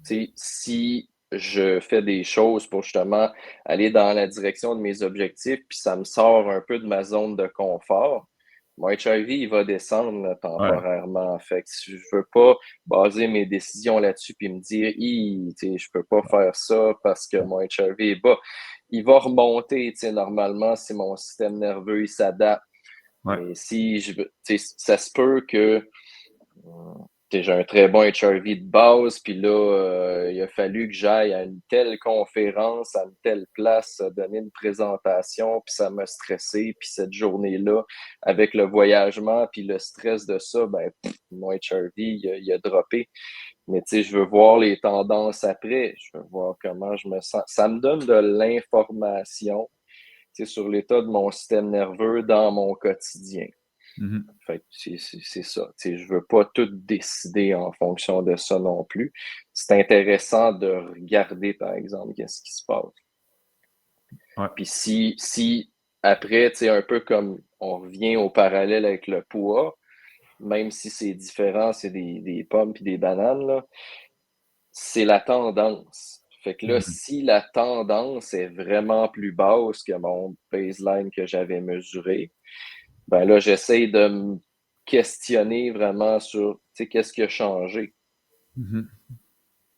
tu sais, si je fais des choses pour justement aller dans la direction de mes objectifs, puis ça me sort un peu de ma zone de confort, mon HIV, il va descendre là, Ouais. temporairement. Fait que si je veux pas baser mes décisions là-dessus puis me dire, tu sais, je peux pas faire ça parce que mon HIV est bas. Il va remonter, tu sais, normalement, si mon système nerveux, il s'adapte. Ouais. Mais si je veux, tu sais, ça se peut que j'ai un très bon HRV de base, puis là, il a fallu que j'aille à une telle conférence, à une telle place, donner une présentation, puis ça m'a stressé. Puis cette journée-là, avec le voyagement, puis le stress de ça, ben, mon HRV, il a droppé. Mais tu sais, je veux voir les tendances après, je veux voir comment je me sens. Ça me donne de l'information, tu sais, sur l'état de mon système nerveux dans mon quotidien. Mhm. Fait que c'est ça. Tu sais, je veux pas tout décider en fonction de ça non plus. C'est intéressant de regarder, par exemple, qu'est-ce qui se passe. Ouais. Puis si après, tu sais, un peu comme on revient au parallèle avec le poids, même si c'est différent, c'est des pommes puis des bananes, là, c'est la tendance. Fait que là, Mhm. si la tendance est vraiment plus basse que mon baseline que j'avais mesuré, ben là, j'essaie de me questionner vraiment sur, tu sais, qu'est-ce qui a changé? Mhm. Tu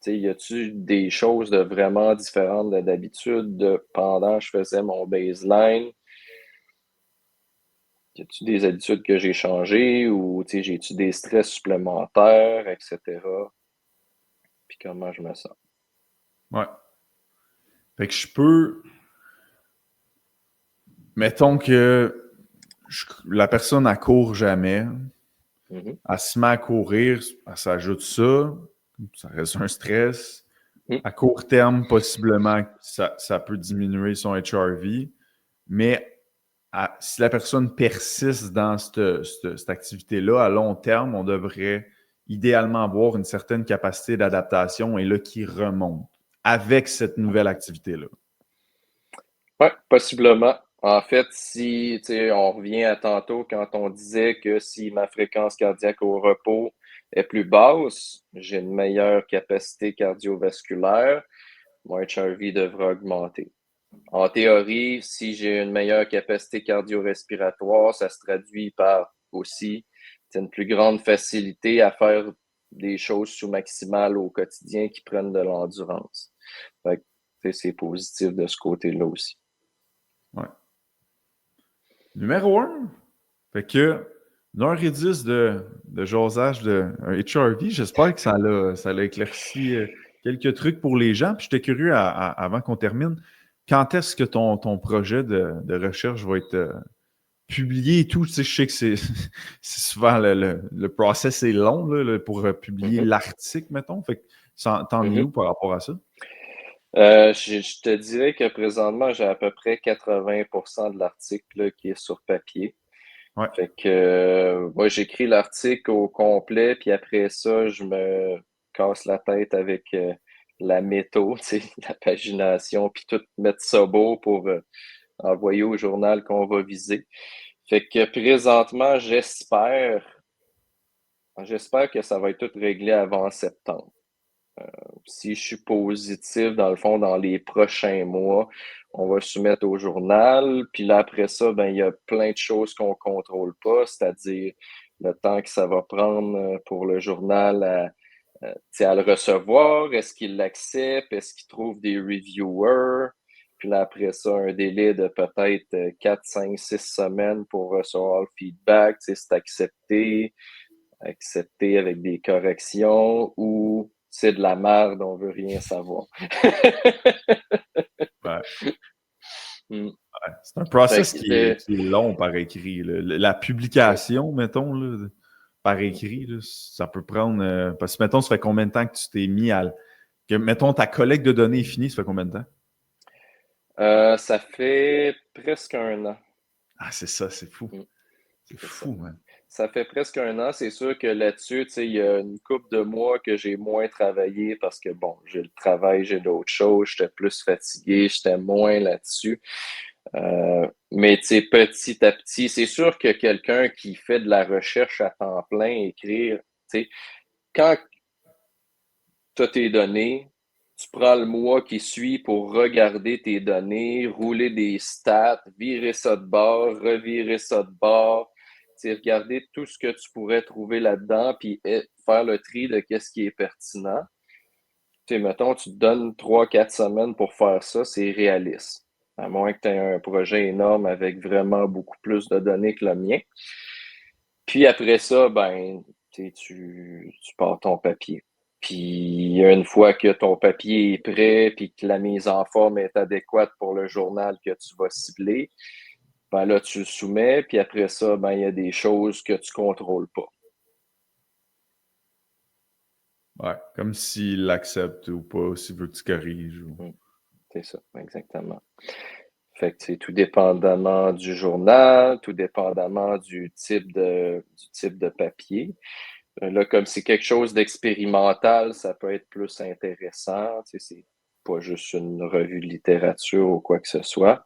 sais, y a-tu des choses de vraiment différentes de d'habitude de pendant que je faisais mon baseline? Y a-tu des habitudes que j'ai changées ou, tu sais, j'ai-tu des stress supplémentaires, etc. Puis comment je me sens? Ouais. Fait que je peux, mettons que la personne, elle court jamais, Mhm, elle se met à courir, elle s'ajoute ça, ça reste un stress. À court terme, possiblement, ça peut diminuer son HRV, mais si la personne persiste dans cette activité-là, à long terme, on devrait idéalement avoir une certaine capacité d'adaptation et là, qui remonte avec cette nouvelle activité-là. Oui, possiblement. En fait, si on revient à tantôt quand on disait que si ma fréquence cardiaque au repos est plus basse, j'ai une meilleure capacité cardiovasculaire, mon HRV devra augmenter. En théorie, si j'ai une meilleure capacité cardio-respiratoire, ça se traduit par aussi une plus grande facilité à faire des choses sous-maximales au quotidien qui prennent de l'endurance. C'est positif de ce côté-là aussi. Ouais. Numéro 1, fait que 1h10 de jasage de HRV, j'espère que ça l'a éclairci quelques trucs pour les gens. Puis j'étais curieux, avant qu'on termine, quand est-ce que ton projet de recherche va être publié et tout? Tu sais, je sais que c'est souvent le process est long là, pour publier l'article, mettons. Fait que t'en es où par rapport à ça? Je te dirais que présentement, j'ai à peu près 80% de l'article qui est sur papier. Ouais. Fait que moi, j'écris l'article au complet, puis après ça, je me casse la tête avec la métho, la pagination, puis tout mettre ça beau pour envoyer au journal qu'on va viser. Fait que présentement, j'espère que ça va être tout réglé avant septembre. Si je suis positif, dans le fond, dans les prochains mois, on va soumettre au journal. Puis là, après ça, ben, il y a plein de choses qu'on ne contrôle pas, c'est-à-dire le temps que ça va prendre pour le journal à le recevoir. Est-ce qu'il l'accepte? Est-ce qu'il trouve des reviewers? Puis là, après ça, un délai de peut-être 4, 5, 6 semaines pour recevoir le feedback. C'est accepté avec des corrections ou c'est de la merde, on veut rien savoir. Ouais. Mm. C'est un process Fait qui que, est long par écrit. La publication, mettons, là, par écrit, là, ça peut prendre. Parce que, mettons, ça fait combien de temps que tu t'es mis à. Mettons, ta collecte de données est finie, ça fait combien de temps? ça fait presque un an. Ah, c'est ça, c'est fou. Mm, C'est c'est ça. fou, man. Ça fait presque un an. C'est sûr que là-dessus, il y a une couple de mois que j'ai moins travaillé parce que, bon, j'ai le travail, j'ai d'autres choses, j'étais plus fatigué, j'étais moins là-dessus. Mais petit à petit, c'est sûr que quelqu'un qui fait de la recherche à temps plein, écrire, quand tu as tes données, tu prends le mois qui suit pour regarder tes données, rouler des stats, virer ça de bord, revirer ça de bord, regarder tout ce que tu pourrais trouver là-dedans, puis faire le tri de qu'est-ce qui est pertinent. Mettons, tu te donnes 3-4 semaines pour faire ça, c'est réaliste. À moins que tu aies un projet énorme avec vraiment beaucoup plus de données que le mien. Puis après ça, ben, tu pars ton papier. Puis une fois que ton papier est prêt, puis que la mise en forme est adéquate pour le journal que tu vas cibler, ben là, tu le soumets, puis après ça, ben, il y a des choses que tu ne contrôles pas. Ouais, comme s'il l'accepte ou pas, s'il veut que tu corriges. C'est ça, exactement. Fait que c'est tout dépendamment du journal, tout dépendamment du type de papier. Là, comme c'est quelque chose d'expérimental, ça peut être plus intéressant. C'est pas juste une revue de littérature ou quoi que ce soit.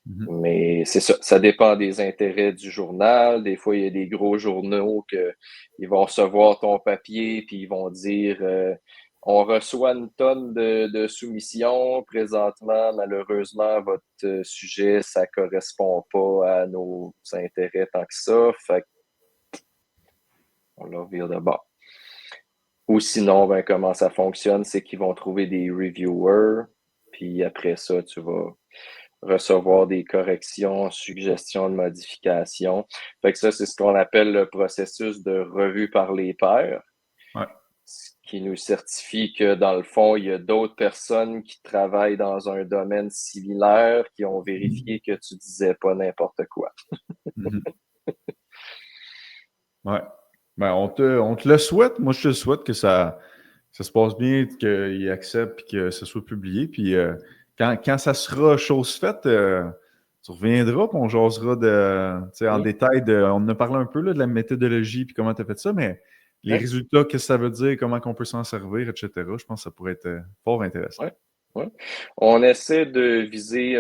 Mais c'est ça, ça dépend des intérêts du journal. Des fois, il y a des gros journaux qu'ils vont recevoir ton papier puis ils vont dire on reçoit une tonne de soumissions. Présentement, malheureusement, votre sujet, ça ne correspond pas à nos intérêts tant que ça. Fait qu'on leur vire de bord. Ou sinon, ben, comment ça fonctionne, c'est qu'ils vont trouver des reviewers, puis après ça, tu vas recevoir des corrections, suggestions de modifications. Fait que ça, c'est ce qu'on appelle le processus de revue par les pairs. Ouais. Ce qui nous certifie que, dans le fond, il y a d'autres personnes qui travaillent dans un domaine similaire qui ont vérifié que tu disais pas n'importe quoi. Ouais. Ben, on te le souhaite. Moi, je te souhaite que ça ça se passe bien, qu'il accepte et que ça soit publié. Puis quand ça sera chose faite, tu reviendras, puis on jasera en détail. On en a parlé un peu là, de la méthodologie puis comment tu as fait ça, mais les résultats, qu'est-ce que ça veut dire, comment on peut s'en servir, etc. Je pense que ça pourrait être fort intéressant. Ouais. On essaie de viser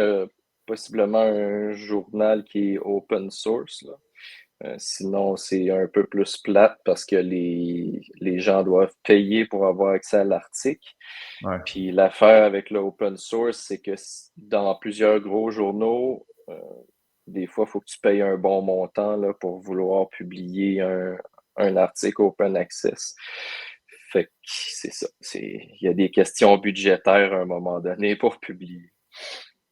possiblement un journal qui est open source, là. Sinon, c'est un peu plus plate parce que les gens doivent payer pour avoir accès à l'article. Ouais. Puis l'affaire avec l'open source, c'est que dans plusieurs gros journaux, des fois, il faut que tu payes un bon montant là, pour vouloir publier un article open access. Fait que c'est ça. Il y a des questions budgétaires à un moment donné pour publier.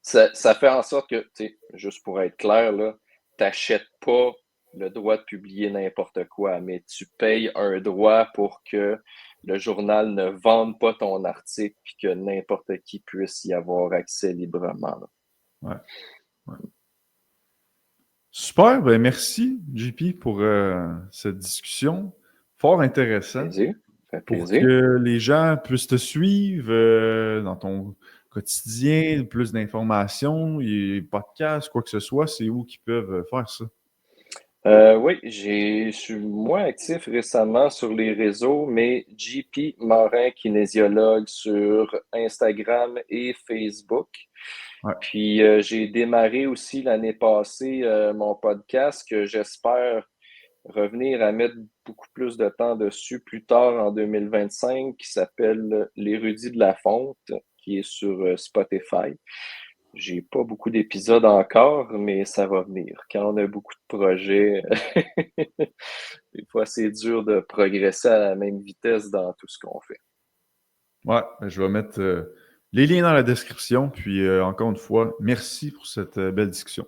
Ça fait en sorte que, juste pour être clair, tu n'achètes pas le droit de publier n'importe quoi, mais tu payes un droit pour que le journal ne vende pas ton article et que n'importe qui puisse y avoir accès librement. Ouais. Super, ben merci JP pour cette discussion. Fort intéressant. Ça fait pour plaisir. que les gens puissent te suivre dans ton quotidien, plus d'informations, podcasts, quoi que ce soit, c'est où qu'ils peuvent faire ça? Oui, je suis moins actif récemment sur les réseaux, mais JP Morin, kinésiologue sur Instagram et Facebook. Ouais. Puis j'ai démarré aussi l'année passée mon podcast que j'espère revenir à mettre beaucoup plus de temps dessus plus tard en 2025, qui s'appelle L'érudit de la fonte, qui est sur Spotify. J'ai pas beaucoup d'épisodes encore, mais ça va venir. Quand on a beaucoup de projets, des fois c'est dur de progresser à la même vitesse dans tout ce qu'on fait. Ouais, ben, je vais mettre les liens dans la description. Puis encore une fois, merci pour cette belle discussion.